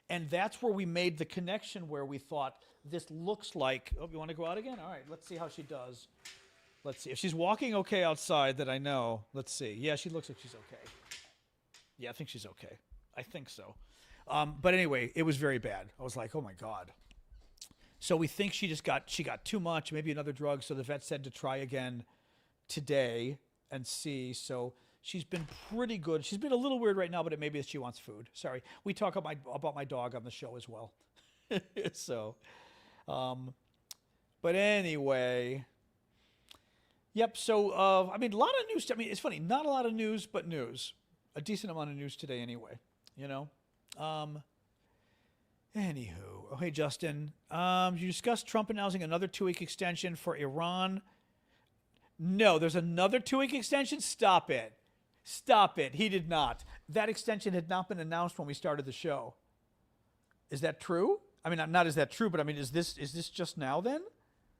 And that's where we made the connection where we thought this looks like, oh, you want to go out again? All right, let's see how she does. Let's see. If she's walking okay outside that I know, let's see. Yeah, she looks like she's okay. Yeah, I think she's okay. I think so. But anyway, it was very bad. I was like, oh my God. So we think she got too much, maybe another drug. So the vet said to try again today and see. So she's been pretty good. She's been a little weird right now, but it may be that she wants food. Sorry. We talk about my dog on the show as well. So, but anyway, yep. So, I mean, a lot of news. I mean, it's funny. Not a lot of news, but news. A decent amount of news today anyway, you know. Anywho, oh, hey, Justin. You discussed Trump announcing another 2-week extension for Iran. No, there's another 2-week extension? Stop it. Stop it. He did not. That extension had not been announced when we started the show. Is that true? I mean, not is that true, but I mean, is this just now then?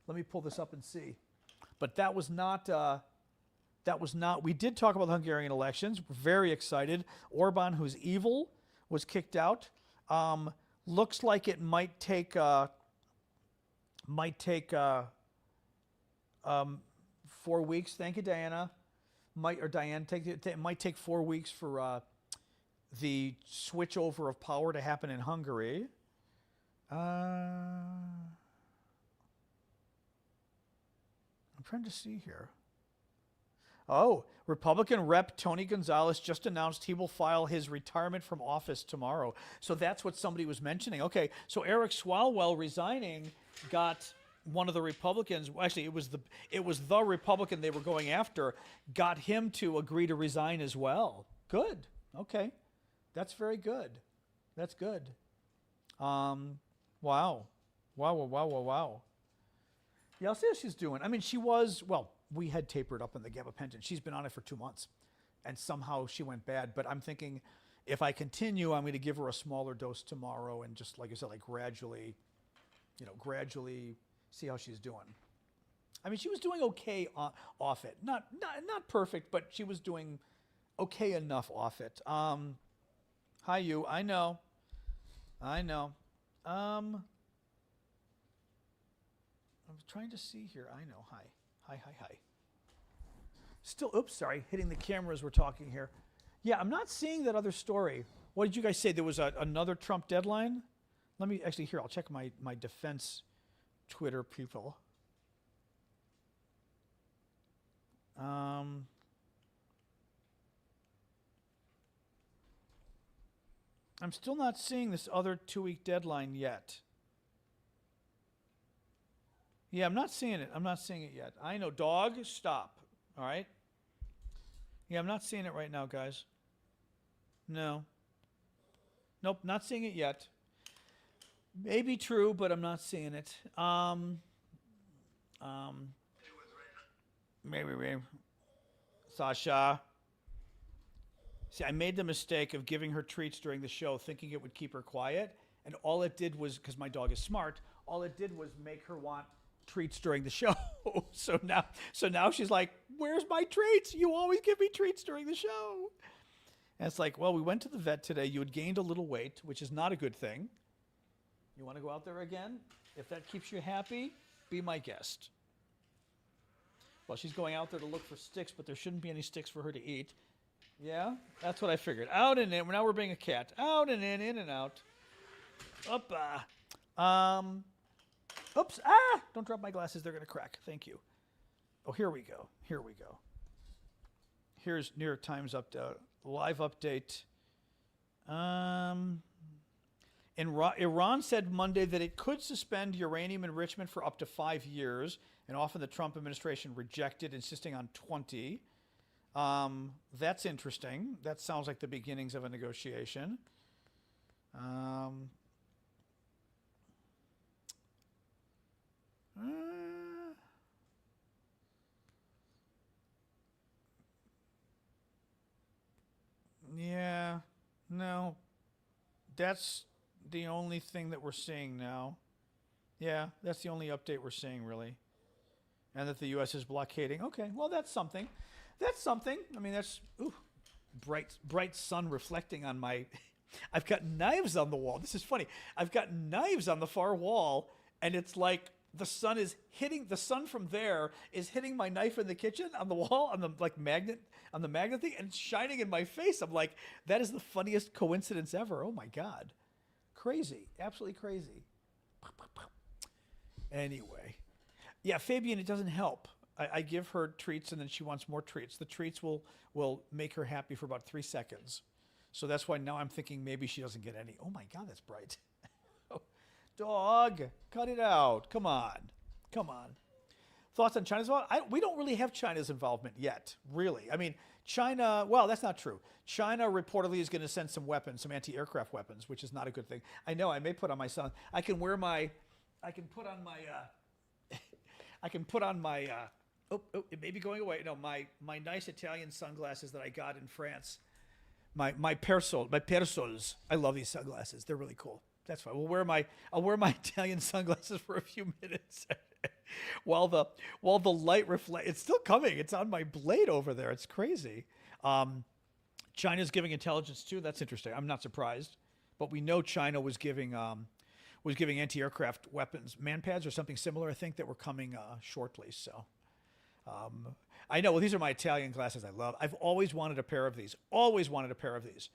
Let me pull this up and see. But that was not, we did talk about the Hungarian elections. We're very excited. Orban, who's evil, was kicked out. Looks like it might take 4 weeks. Thank you, Diana. It might take 4 weeks for the switchover of power to happen in Hungary. I'm trying to see here. Oh, Republican Rep. Tony Gonzalez just announced he will file his retirement from office tomorrow. So that's what somebody was mentioning. Okay, so Eric Swalwell resigning got one of the Republicans, actually it was the Republican they were going after, got him to agree to resign as well. Good. Okay. That's very good. That's good. Wow. Yeah, I'll see how she's doing. I mean, she was, well, we had tapered up in the gabapentin. She's been on it for 2 months, and somehow she went bad. But I'm thinking if I continue, I'm going to give her a smaller dose tomorrow and just, like I said, like gradually see how she's doing. I mean, she was doing okay off it. Not perfect, but she was doing okay enough off it. Hi, you. I know. I'm trying to see here. I know. Hi. Still, oops, sorry. Hitting the camera as we're talking here. Yeah, I'm not seeing that other story. What did you guys say? There was another Trump deadline? Let me, actually, here, I'll check my defense Twitter people. I'm still not seeing this other 2-week deadline yet. Yeah, I'm not seeing it. I'm not seeing it yet. I know. Dog, stop. All right? Yeah, I'm not seeing it right now, guys. No. Nope, not seeing it yet. Maybe true, but I'm not seeing it. Maybe. Sasha. See, I made the mistake of giving her treats during the show, thinking it would keep her quiet. And all it did was, because my dog is smart, all it did was make her want treats during the show. So now she's like, where's my treats? You always give me treats during the show. And it's like, well, we went to the vet today. You had gained a little weight, which is not a good thing. You want to go out there again? If that keeps you happy, be my guest. Well, she's going out there to look for sticks, but there shouldn't be any sticks for her to eat. Yeah, that's what I figured. Out and in. Now we're being a cat. Out and in and out. Up. Oops. Don't drop my glasses. They're going to crack. Thank you. Oh, here we go. Here's New York Times live update. Iran said Monday that it could suspend uranium enrichment for up to 5 years, and often the Trump administration rejected, insisting on 20. That's interesting. That sounds like the beginnings of a negotiation. Yeah, no, that's the only thing that we're seeing now. Yeah, that's the only update we're seeing, really. And that the U.S. is blockading. Okay, well, that's something. I mean, that's bright sun reflecting on my... I've got knives on the wall. This is funny. I've got knives on the far wall, and it's like the sun from there is hitting my knife in the kitchen on the wall, on the magnet thing, and it's shining in my face. I'm like, that is the funniest coincidence ever. Oh my God. Crazy. Absolutely crazy. Anyway. Yeah, Fabian, it doesn't help. I give her treats and then she wants more treats. The treats will make her happy for about 3 seconds. So that's why now I'm thinking maybe she doesn't get any. Oh my God, that's bright. Dog, cut it out. Come on. Thoughts on China's involvement? We don't really have China's involvement yet, really. I mean, China, well, that's not true. China reportedly is going to send some weapons, some anti-aircraft weapons, which is not a good thing. I know, I may put on my son. I can put on my Oh, it may be going away. No, my nice Italian sunglasses that I got in France. My Persols. I love these sunglasses. They're really cool. That's fine. I'll wear my Italian sunglasses for a few minutes while the light reflect. It's still coming. It's on my blade over there. It's crazy. China's giving intelligence too. That's interesting. I'm not surprised, but we know China was giving anti-aircraft weapons, manpads or something similar. I think that were coming shortly. So. I know. Well, these are my Italian glasses I love. I've always wanted a pair of these. Always wanted a pair of these.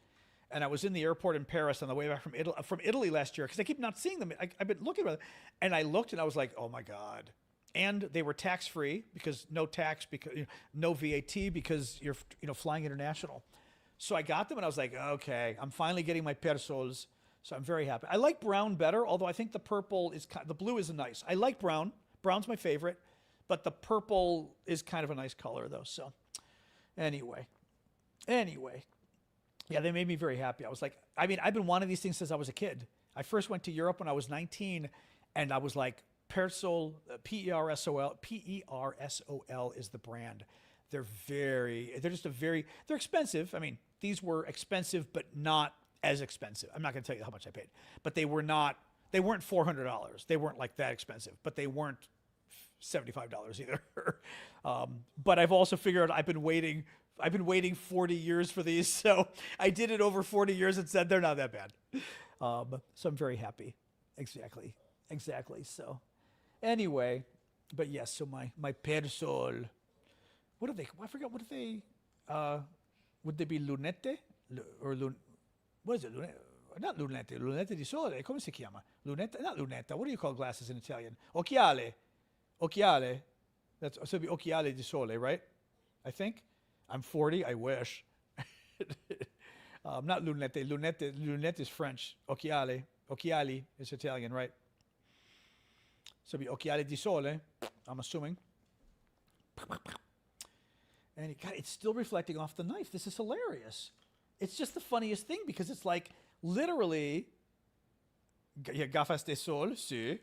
And I was in the airport in Paris on the way back from Italy last year because I keep not seeing them. I've been looking at them, and I looked and I was like, oh my god. And they were tax free because no tax, because no VAT because you're flying international. So I got them and I was like, okay, I'm finally getting my Persols. So I'm very happy. I like brown better, although I think the purple the blue is nice. I like brown. Brown's my favorite. But the purple is kind of a nice color, though. So, anyway. Yeah, they made me very happy. I was like, I've been wanting these things since I was a kid. I first went to Europe when I was 19, and I was like, Persol, P-E-R-S-O-L is the brand. They're expensive. I mean, these were expensive, but not as expensive. I'm not going to tell you how much I paid. But they weren't $400. They weren't like that expensive, but they weren't $75 either. But I've also figured I've been waiting 40 years for these, so I did it over 40 years and said they're not that bad. So I'm very happy. Exactly. So anyway, but yes, so my Persol. What are they? I forgot. What are they? Would they be lunette what is it? Not lunette. Lunette di sole. Come si chiama? Lunetta. Not lunetta. What do you call glasses in Italian? Occhiale. So it'd be occhiale di sole, right? I think. I'm 40. I wish. Not lunette. Lunette is French. Occhiali is Italian, right? So it'd be occhiale di sole. I'm assuming. And it's still reflecting off the knife. This is hilarious. It's just the funniest thing because it's like literally. Gafas de sol, si.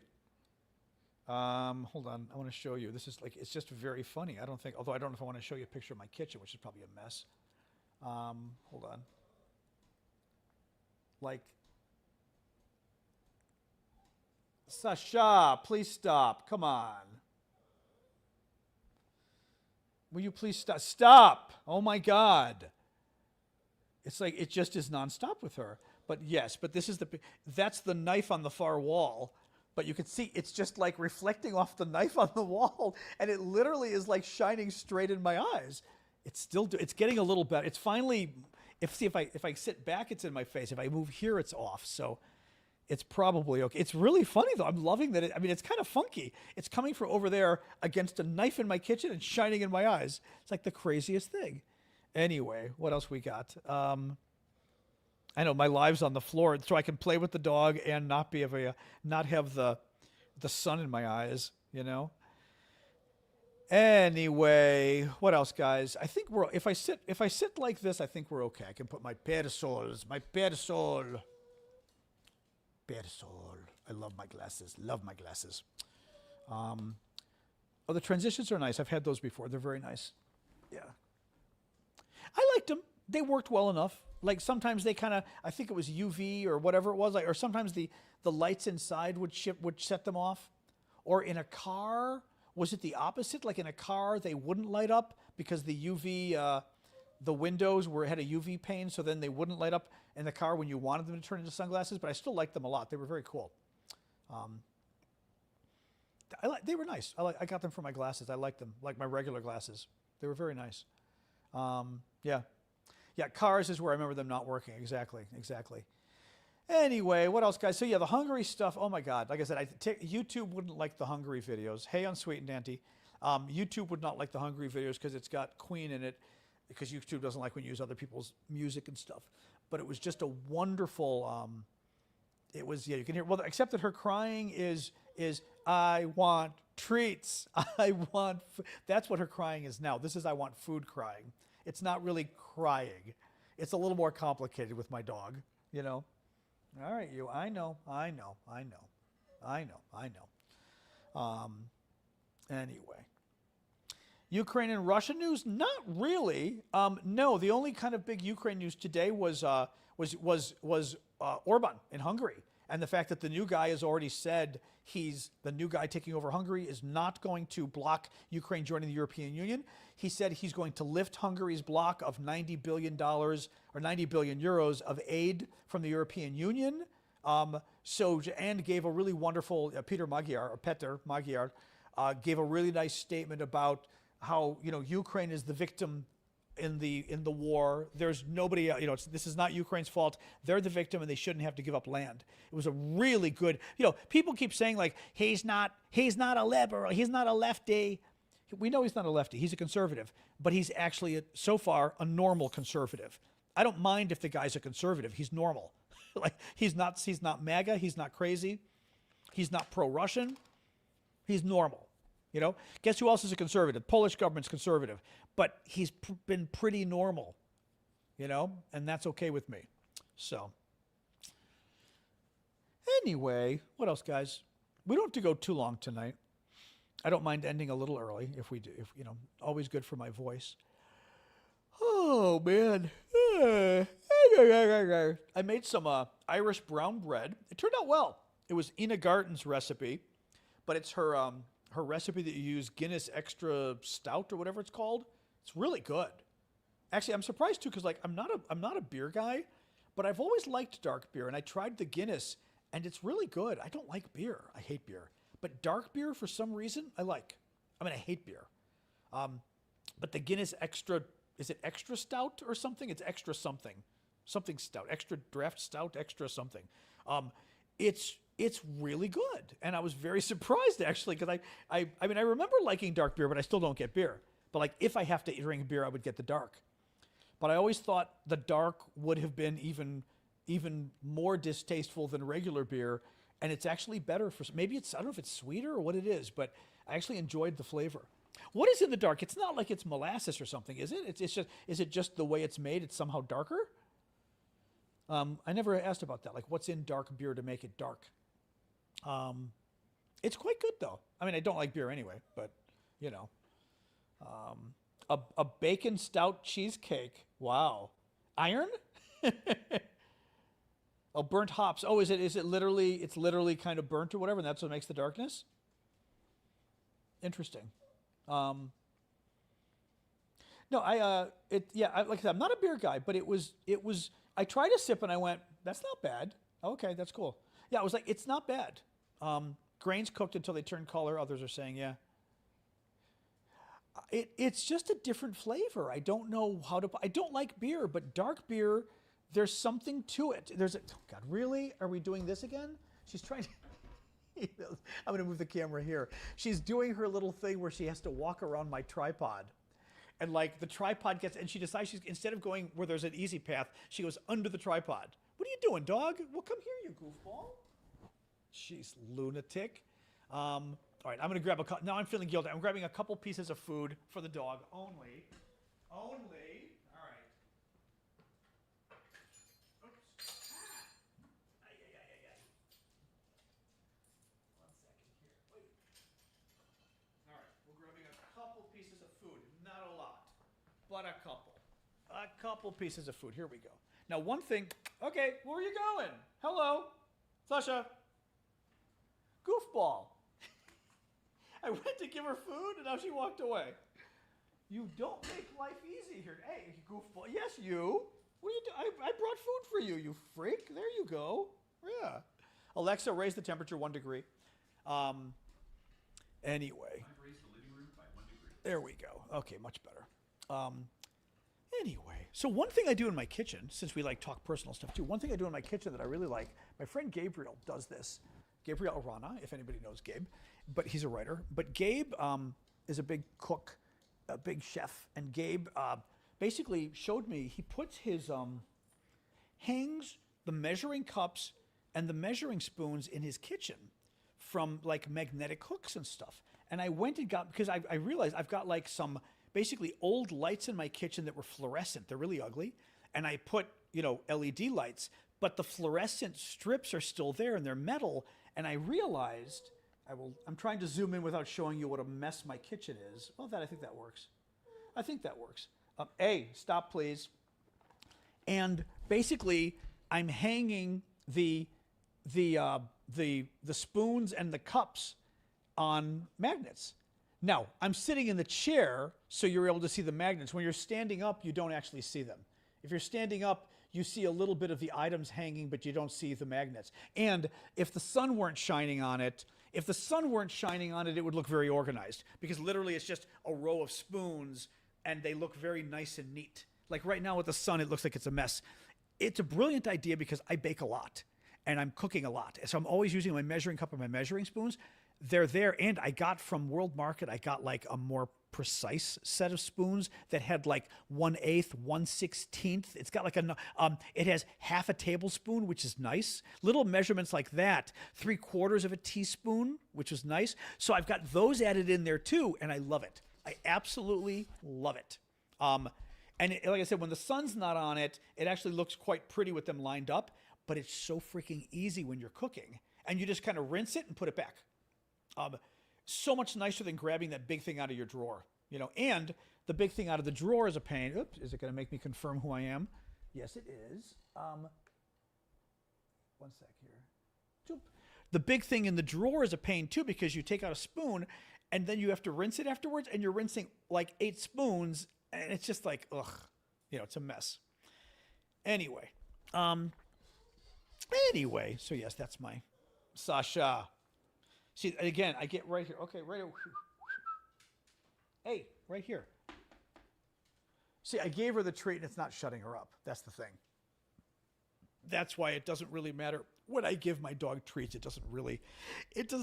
Hold on, I want to show you. This is it's just very funny. Although I don't know if I want to show you a picture of my kitchen, which is probably a mess. Hold on. Sasha, please stop. Come on. Will you please stop? Stop! Oh my God. It's like it just is nonstop with her. But yes, that's the knife on the far wall. But you can see it's just like reflecting off the knife on the wall, and it literally is like shining straight in my eyes. It's getting a little better. It's finally, if I sit back, it's in my face. If I move here, it's off. So it's probably okay. It's really funny though. I'm loving that. It's kind of funky. It's coming from over there against a knife in my kitchen and shining in my eyes. It's like the craziest thing. Anyway, what else we got? I know my live's on the floor, so I can play with the dog and not have the sun in my eyes, Anyway, what else, guys? I think if I sit like this, I think we're okay. I can put my Persol. I love my glasses. The transitions are nice. I've had those before. They're very nice. Yeah. I liked them. They worked well enough. Like sometimes they kind of, I think it was UV or whatever it was, or sometimes the lights inside would set them off. Or in a car, was it the opposite? Like in a car, they wouldn't light up because the UV, the windows had a UV pane, so then they wouldn't light up in the car when you wanted them to turn into sunglasses. But I still liked them a lot. They were very cool. They were nice. I got them for my glasses. I liked them, like my regular glasses. They were very nice. Yeah, cars is where I remember them not working. Exactly. Anyway, what else, guys? So yeah, the Hungary stuff. Oh my God! Like I said, YouTube wouldn't like the Hungary videos. Hey, on Sweet and Auntie, YouTube would not like the Hungary videos because it's got Queen in it. Because YouTube doesn't like when you use other people's music and stuff. But it was just a wonderful. It was you can hear except that her crying is I want treats. That's what her crying is now. This is I want food crying. It's not really crying. It's a little more complicated with my dog, All right, you. I know. Anyway. Ukraine and Russia news? Not really. No, the only kind of big Ukraine news today was Orban in Hungary, and the fact that the new guy has already said the new guy taking over Hungary is not going to block Ukraine joining the European Union. He said he's going to lift Hungary's block of $90 billion or 90 billion euros of aid from the European Union. And gave a really wonderful Peter Magyar gave a really nice statement about how Ukraine is the victim in the war. There's nobody, this is not Ukraine's fault. They're the victim, and they shouldn't have to give up land. It was a really good. People keep saying like he's not a liberal, he's not a lefty. We know he's not a lefty. He's a conservative, but he's actually so far a normal conservative. I don't mind if the guy's a conservative. He's normal. Like he's not MAGA. He's not crazy. He's not pro-Russian. He's normal. Guess who else is a conservative? Polish government's conservative, but he's been pretty normal, and that's okay with me. So anyway, what else, guys? We don't have to go too long tonight. I don't mind ending a little early if we do. Always good for my voice. Oh man. I made some Irish brown bread. It turned out well. It was Ina Garten's recipe, but it's her recipe that you use Guinness Extra Stout or whatever it's called. It's really good. Actually, I'm surprised too because I'm not a beer guy, but I've always liked dark beer, and I tried the Guinness, and it's really good. I don't like beer. I hate beer, but dark beer for some reason I like. I hate beer, but the Guinness Extra. Is it extra stout or something? It's extra something stout, extra draft stout, extra something. It's really good, and I was very surprised actually because I remember liking dark beer, but I still don't get beer. But like if I have to drink beer, I would get the dark. But I always thought the dark would have been even more distasteful than regular beer, and it's actually better for maybe I don't know if it's sweeter or what it is, but I actually enjoyed the flavor. What is in the dark? It's not like it's molasses or something, is it? Is it just the way it's made? It's somehow darker? I never asked about that. Like, what's in dark beer to make it dark? It's quite good though. I don't like beer anyway, but a bacon stout cheesecake. Wow, iron? Oh, burnt hops. Oh, is it literally? It's literally kind of burnt or whatever, and that's what makes the darkness. Interesting. No, like I said, I'm not a beer guy, but it was, I tried a sip and I went, that's not bad. Okay, that's cool. Yeah, I was like, it's not bad. Grains cooked until they turn color. Others are saying, yeah. It's just a different flavor. I don't know I don't like beer, but dark beer, there's something to it. Oh God, really? Are we doing this again? She's trying to. I'm going to move the camera here. She's doing her little thing where she has to walk around my tripod. And like the tripod and she decides instead of going where there's an easy path, she goes under the tripod. What are you doing, dog? Well, come here, you goofball. She's lunatic. All right, I'm going to grab now I'm feeling guilty. I'm grabbing a couple pieces of food for the dog only. All right. But a couple pieces of food. Here we go. Now, one thing. Okay, where are you going? Hello, Sasha. Goofball. I went to give her food, and now she walked away. You don't make life easy here. Hey, goofball. Yes, you. What are you doing? I brought food for you, you freak. There you go. Yeah. Alexa, raise the temperature 1 degree. Anyway. I've raised the living room by 1 degree. There we go. Okay, much better. Anyway, so one thing I do in my kitchen, since we talk personal stuff too, one thing I do in my kitchen that I really like, my friend Gabriel does this. Gabriel Arana, if anybody knows Gabe, but he's a writer. But Gabe is a big cook, a big chef, and Gabe basically showed me, he puts his, hangs the measuring cups and the measuring spoons in his kitchen from magnetic hooks and stuff. And I went and because I realized I've got some basically old lights in my kitchen that were fluorescent. They're really ugly. And I put, LED lights, but the fluorescent strips are still there and they're metal. And I realized I'm trying to zoom in without showing you what a mess my kitchen is. Well, I think that works. I think that works. Stop, please. And basically, I'm hanging the spoons and the cups on magnets. Now, I'm sitting in the chair, so you're able to see the magnets. When you're standing up, you don't actually see them. If you're standing up, you see a little bit of the items hanging, but you don't see the magnets. And if the sun weren't shining on it, it would look very organized, because literally it's just a row of spoons and they look very nice and neat. Like right now with the sun, it looks like it's a mess. It's a brilliant idea because I bake a lot and I'm cooking a lot. So I'm always using my measuring cup and my measuring spoons. They're there. And I got from World Market, I got like a more precise set of spoons that had like 1/8, 1/16. It's got like it has half a tablespoon, which is nice. Little measurements like that, 3/4 of a teaspoon, which is nice. So I've got those added in there too, and I love it. I absolutely love it. Like I said, when the sun's not on it, it actually looks quite pretty with them lined up, but it's so freaking easy when you're cooking. And you just kind of rinse it and put it back. So much nicer than grabbing that big thing out of your drawer, and the big thing out of the drawer is a pain. Oops, is it going to make me confirm who I am? Yes, it is. One sec here. The big thing in the drawer is a pain too, because you take out a spoon and then you have to rinse it afterwards, and you're rinsing like 8 spoons, and it's just like, ugh, it's a mess. Anyway, so yes, that's my Sasha. See, again, I get right here. Okay, right here. Hey, right here. See, I gave her the treat and it's not shutting her up. That's the thing. That's why it doesn't really matter when I give my dog treats. It does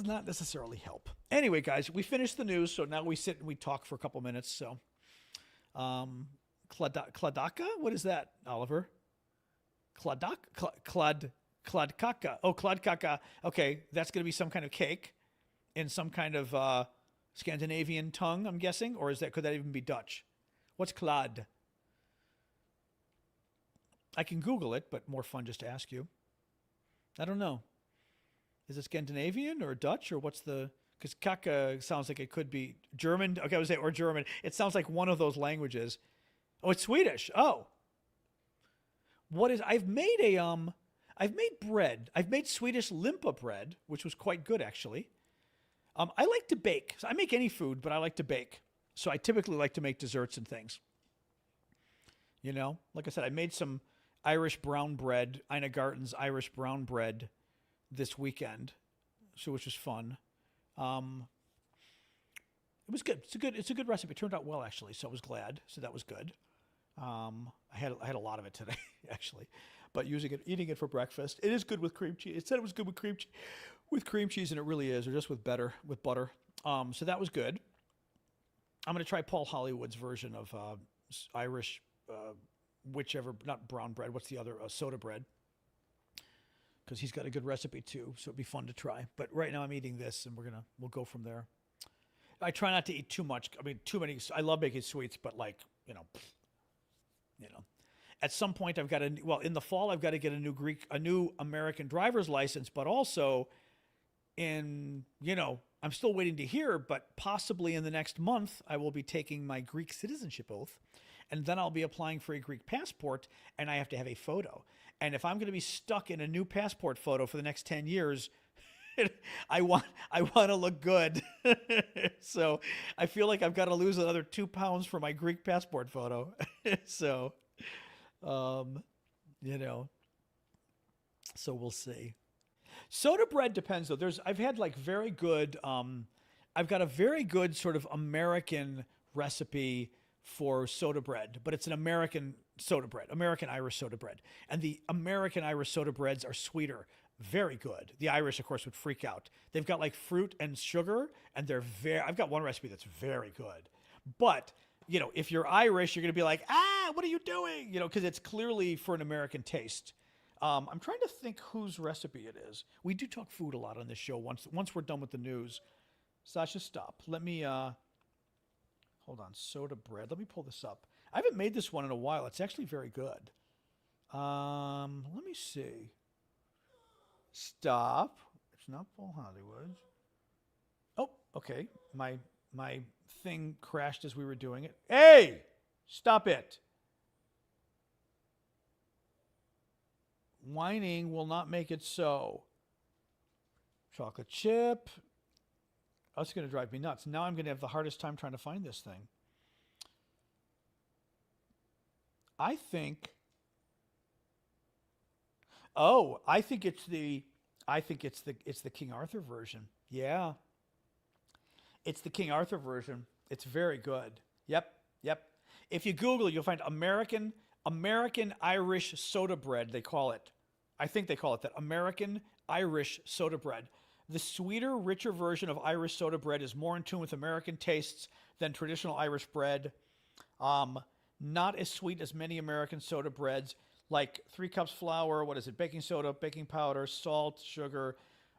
not necessarily help. Anyway, guys, we finished the news, so now we sit and we talk for a couple minutes. So, Kladaka? What is that, Oliver? Kladkaka. Oh, Kladkaka. Okay, that's going to be some kind of cake in some kind of Scandinavian tongue, I'm guessing, or could that even be Dutch? What's klad? I can Google it, but more fun just to ask you. I don't know. Is it Scandinavian or Dutch, or what's the? Because kaka sounds like it could be German. Okay, I would say or German. It sounds like one of those languages. Oh, it's Swedish. Oh, what is? I've made bread. I've made Swedish limpa bread, which was quite good, actually. I like to bake. So I make any food, but I like to bake. So I typically like to make desserts and things. Like I said, I made some Irish brown bread, Ina Garten's Irish brown bread this weekend, which was fun. It was good. It's a good recipe. It turned out well, actually, so I was glad. So that was good. I had a lot of it today, actually. But eating it for breakfast, it is good with cream cheese. It said it was good with cream cheese, and it really is, or just with butter. So that was good. I'm going to try Paul Hollywood's version of Irish, whichever, not brown bread. What's the other? Soda bread. Because he's got a good recipe too, so it'd be fun to try. But right now I'm eating this, and we'll go from there. I try not to eat too much. I mean, too many. I love making sweets, but at some point in the fall I've got to get a new American driver's license, but also I'm still waiting to hear, but possibly in the next month I will be taking my Greek citizenship oath, and then I'll be applying for a Greek passport, and I have to have a photo. And if I'm going to be stuck in a new passport photo for the next 10 years, I want to look good. So I feel like I've got to lose another 2 pounds for my Greek passport photo. So, so we'll see. Soda bread depends though. I've had like very good, I've got a very good sort of American recipe for soda bread, but it's an American soda bread, American Irish soda bread. And the American Irish soda breads are sweeter. Very good. The Irish, of course, would freak out. They've got like fruit and sugar, and I've got one recipe that's very good. But, if you're Irish, you're going to be like, what are you doing? Because it's clearly for an American taste. I'm trying to think whose recipe it is. We do talk food a lot on this show once we're done with the news. Sasha, stop. Let me, hold on, soda bread. Let me pull this up. I haven't made this one in a while. It's actually very good. Let me see. Stop. It's not Paul Hollywood. Okay, my thing crashed as we were doing it. Hey, stop it. Whining will not make it so. Chocolate chip. Oh, it's going to drive me nuts. Now I'm going to have the hardest time trying to find this thing. I think it's the King Arthur version. Yeah. It's the King Arthur version. It's very good. Yep. If you Google it, you'll find American Irish soda bread, they call it. I think they call it that. American Irish soda bread. The sweeter, richer version of Irish soda bread is more in tune with American tastes than traditional Irish bread. Not as sweet as many American soda breads, like 3 cups flour, baking soda, baking powder, salt, sugar,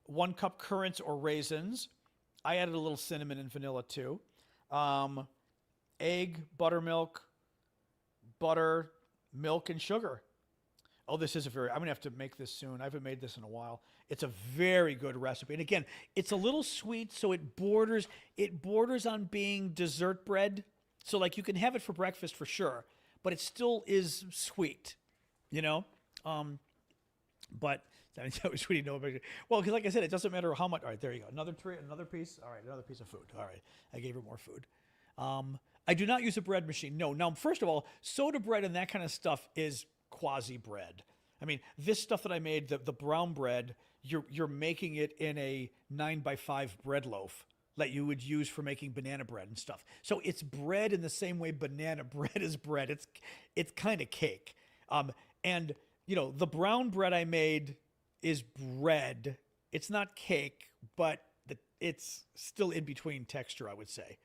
1 cup currants or raisins. I added a little cinnamon and vanilla too. Egg, buttermilk, butter, milk, and sugar. Oh, this is I'm going to have to make this soon. I haven't made this in a while. It's a very good recipe. And again, it's a little sweet, so it borders on being dessert bread. So like you can have it for breakfast for sure, but it still is sweet, you know? But I was really no big. Well, because like I said, it doesn't matter how much. All right, there you go. Another piece. All right, another piece of food. All right, I gave her more food. I do not use a bread machine. No. Now, first of all, soda bread and that kind of stuff is quasi bread. I mean, this stuff that I made, the brown bread, you're making it in a 9x5 bread loaf that you would use for making banana bread and stuff. So it's bread in the same way banana bread is bread. It's kind of cake. And you know, the brown bread I made is bread. It's not cake, but it's still in between texture, I would say.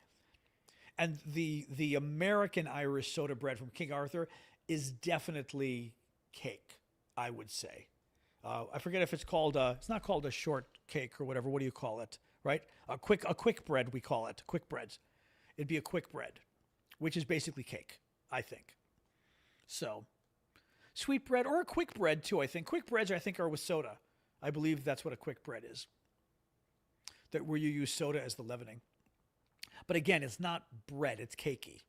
And the American Irish soda bread from King Arthur is definitely cake, I would say. I forget if it's called it's not called a short cake or whatever. What do you call it? Right? A quick bread, we call it. Quick breads. It'd be a quick bread, which is basically cake, I think. So, sweet bread or a quick bread too, I think. Quick breads, I think, are with soda. I believe that's what a quick bread is. Where you use soda as the leavening. But again, it's not bread, it's cakey.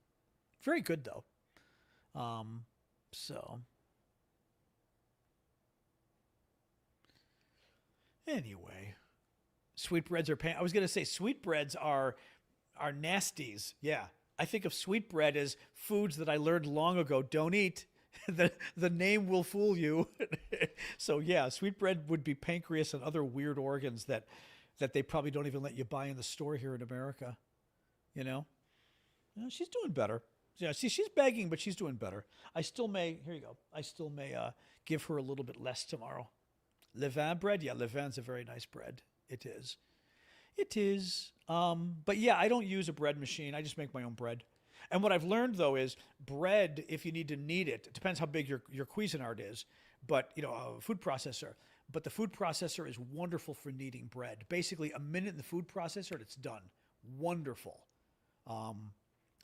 Very good though. So anyway, sweetbreads are I was going to say sweetbreads are nasties. Yeah. I think of sweetbread as foods that I learned long ago. Don't eat. The name will fool you. So yeah, sweetbread would be pancreas and other weird organs that they probably don't even let you buy in the store here in America. You know? She's doing better. Yeah, see, she's begging, but she's doing better. I still may give her a little bit less tomorrow. Levain bread? Yeah, Levain's a very nice bread. It is. But yeah, I don't use a bread machine. I just make my own bread. And what I've learned, though, is bread, if you need to knead it, it depends how big your Cuisinart is, but, you know, a food processor. But the food processor is wonderful for kneading bread. Basically, a minute in the food processor and it's done. Wonderful.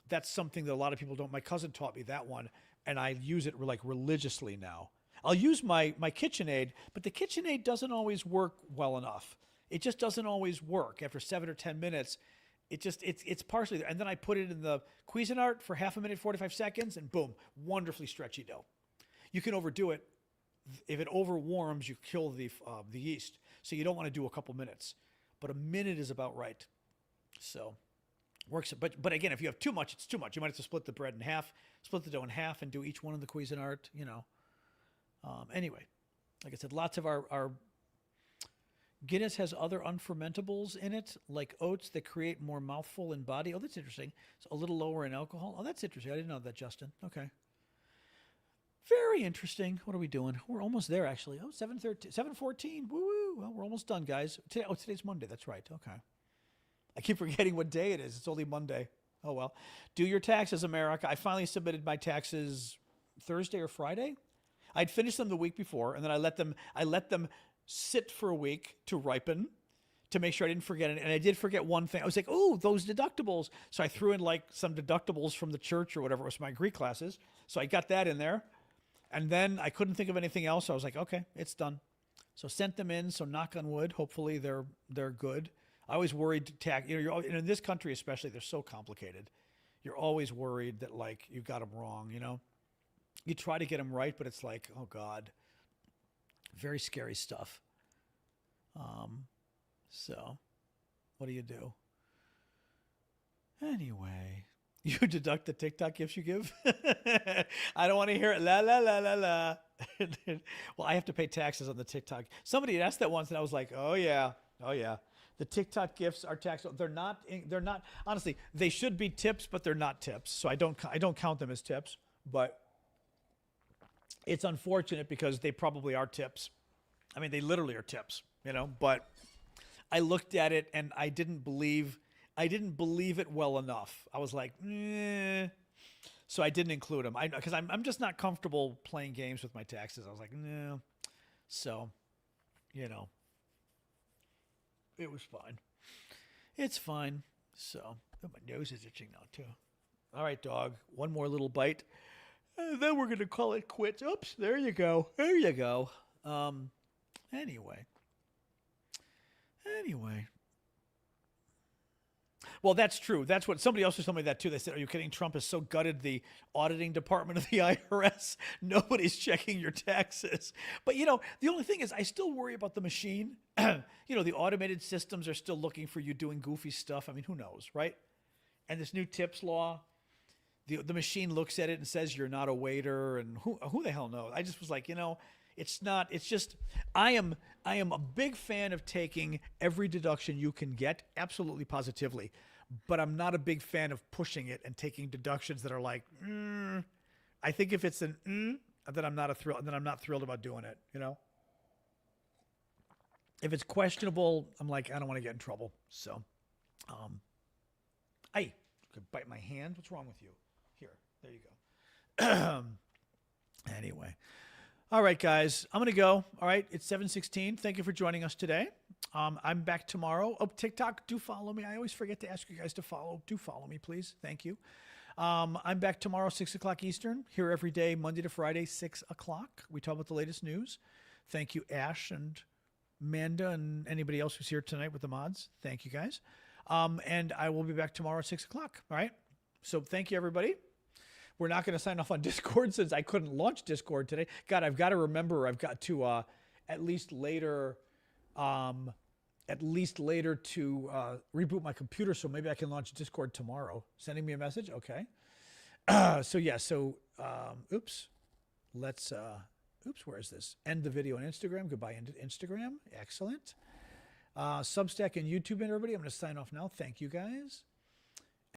That's something that a lot of people don't. My cousin taught me that one, and I use it like religiously now. I'll use my KitchenAid, but the KitchenAid doesn't always work well enough. It just doesn't always work. After 7 or 10 minutes, it's partially there. And then I put it in the Cuisinart for half a minute, 45 seconds, and boom, wonderfully stretchy dough. You can overdo it. If it overwarms, you kill the yeast. So you don't want to do a couple minutes, but a minute is about right. So works. But again, if you have too much, it's too much. You might have to split the bread in half, split the dough in half, and do each one in the Cuisinart. You know. Anyway, like I said, lots of our Guinness has other unfermentables in it, like oats that create more mouthful and body. Oh, that's interesting. It's a little lower in alcohol. Oh, that's interesting. I didn't know that, Justin. Okay. Very interesting. What are we doing? We're almost there, actually. Oh, 7:14. Woo-woo. Well, we're almost done, guys. Today's Monday. That's right. Okay. I keep forgetting what day it is. It's only Monday. Oh, well. Do your taxes, America. I finally submitted my taxes Thursday or Friday. I'd finished them the week before, and then I let them sit for a week to ripen to make sure I didn't forget it. And I did forget one thing. I was like, oh, those deductibles. So I threw in like some deductibles from the church or whatever. It was my Greek classes. So I got that in there. And then I couldn't think of anything else. So I was like, okay, it's done. So sent them in. So knock on wood. Hopefully they're good. I always worried and in this country especially, they're so complicated. You're always worried that like you got them wrong, you know? You try to get them right, but it's like, oh God, very scary stuff. So what do you do? Anyway, you deduct the TikTok gifts you give? I don't want to hear it. La, la, la, la, la. Well, I have to pay taxes on the TikTok. Somebody asked that once and I was like, oh yeah. The TikTok gifts are taxable. They're not, honestly, they should be tips, but they're not tips. So I don't count them as tips, but it's unfortunate because they probably are tips. I mean, they literally are tips, you know, but I looked at it and I didn't believe it well enough. I was like, so I didn't include them. Because I'm just not comfortable playing games with my taxes. I was like, no. So, you know, it was fine. It's fine. So, my nose is itching now too. All right, dog. One more little bite. And then we're going to call it quits. Oops, there you go. There you go. Anyway. Well, that's true. That's what somebody else was telling me that too. They said, are you kidding? Trump has so gutted the auditing department of the IRS. Nobody's checking your taxes. But, you know, the only thing is I still worry about the machine. You know, the automated systems are still looking for you doing goofy stuff. I mean, who knows, right? And this new tips law, the machine looks at it and says you're not a waiter. And who the hell knows? I just was like, you know, it's not, it's just, I am a big fan of taking every deduction you can get, absolutely positively. But I'm not a big fan of pushing it and taking deductions that are like, I think if it's an then I'm not thrilled about doing it, you know? If it's questionable, I'm like, I don't want to get in trouble. So, I could bite my hand. What's wrong with you? Here, there you go. Anyway. All right, guys, I'm going to go. All right, it's 7:16. Thank you for joining us today. I'm back tomorrow. Oh, TikTok, do follow me. I always forget to ask you guys to follow. Do follow me, please. Thank you. I'm back tomorrow, 6 o'clock Eastern, here every day, Monday to Friday, 6 o'clock. We talk about the latest news. Thank you, Ash and Amanda and anybody else who's here tonight with the mods. Thank you, guys. And I will be back tomorrow at 6 o'clock. All right? So thank you, everybody. We're not going to sign off on Discord since I couldn't launch Discord today. God, I've got to remember I've got to at least later to reboot my computer so maybe I can launch Discord tomorrow. Sending me a message? Okay. Oops. Where is this? End the video on Instagram. Goodbye, Instagram. Excellent. Substack and YouTube and everybody. I'm going to sign off now. Thank you, guys.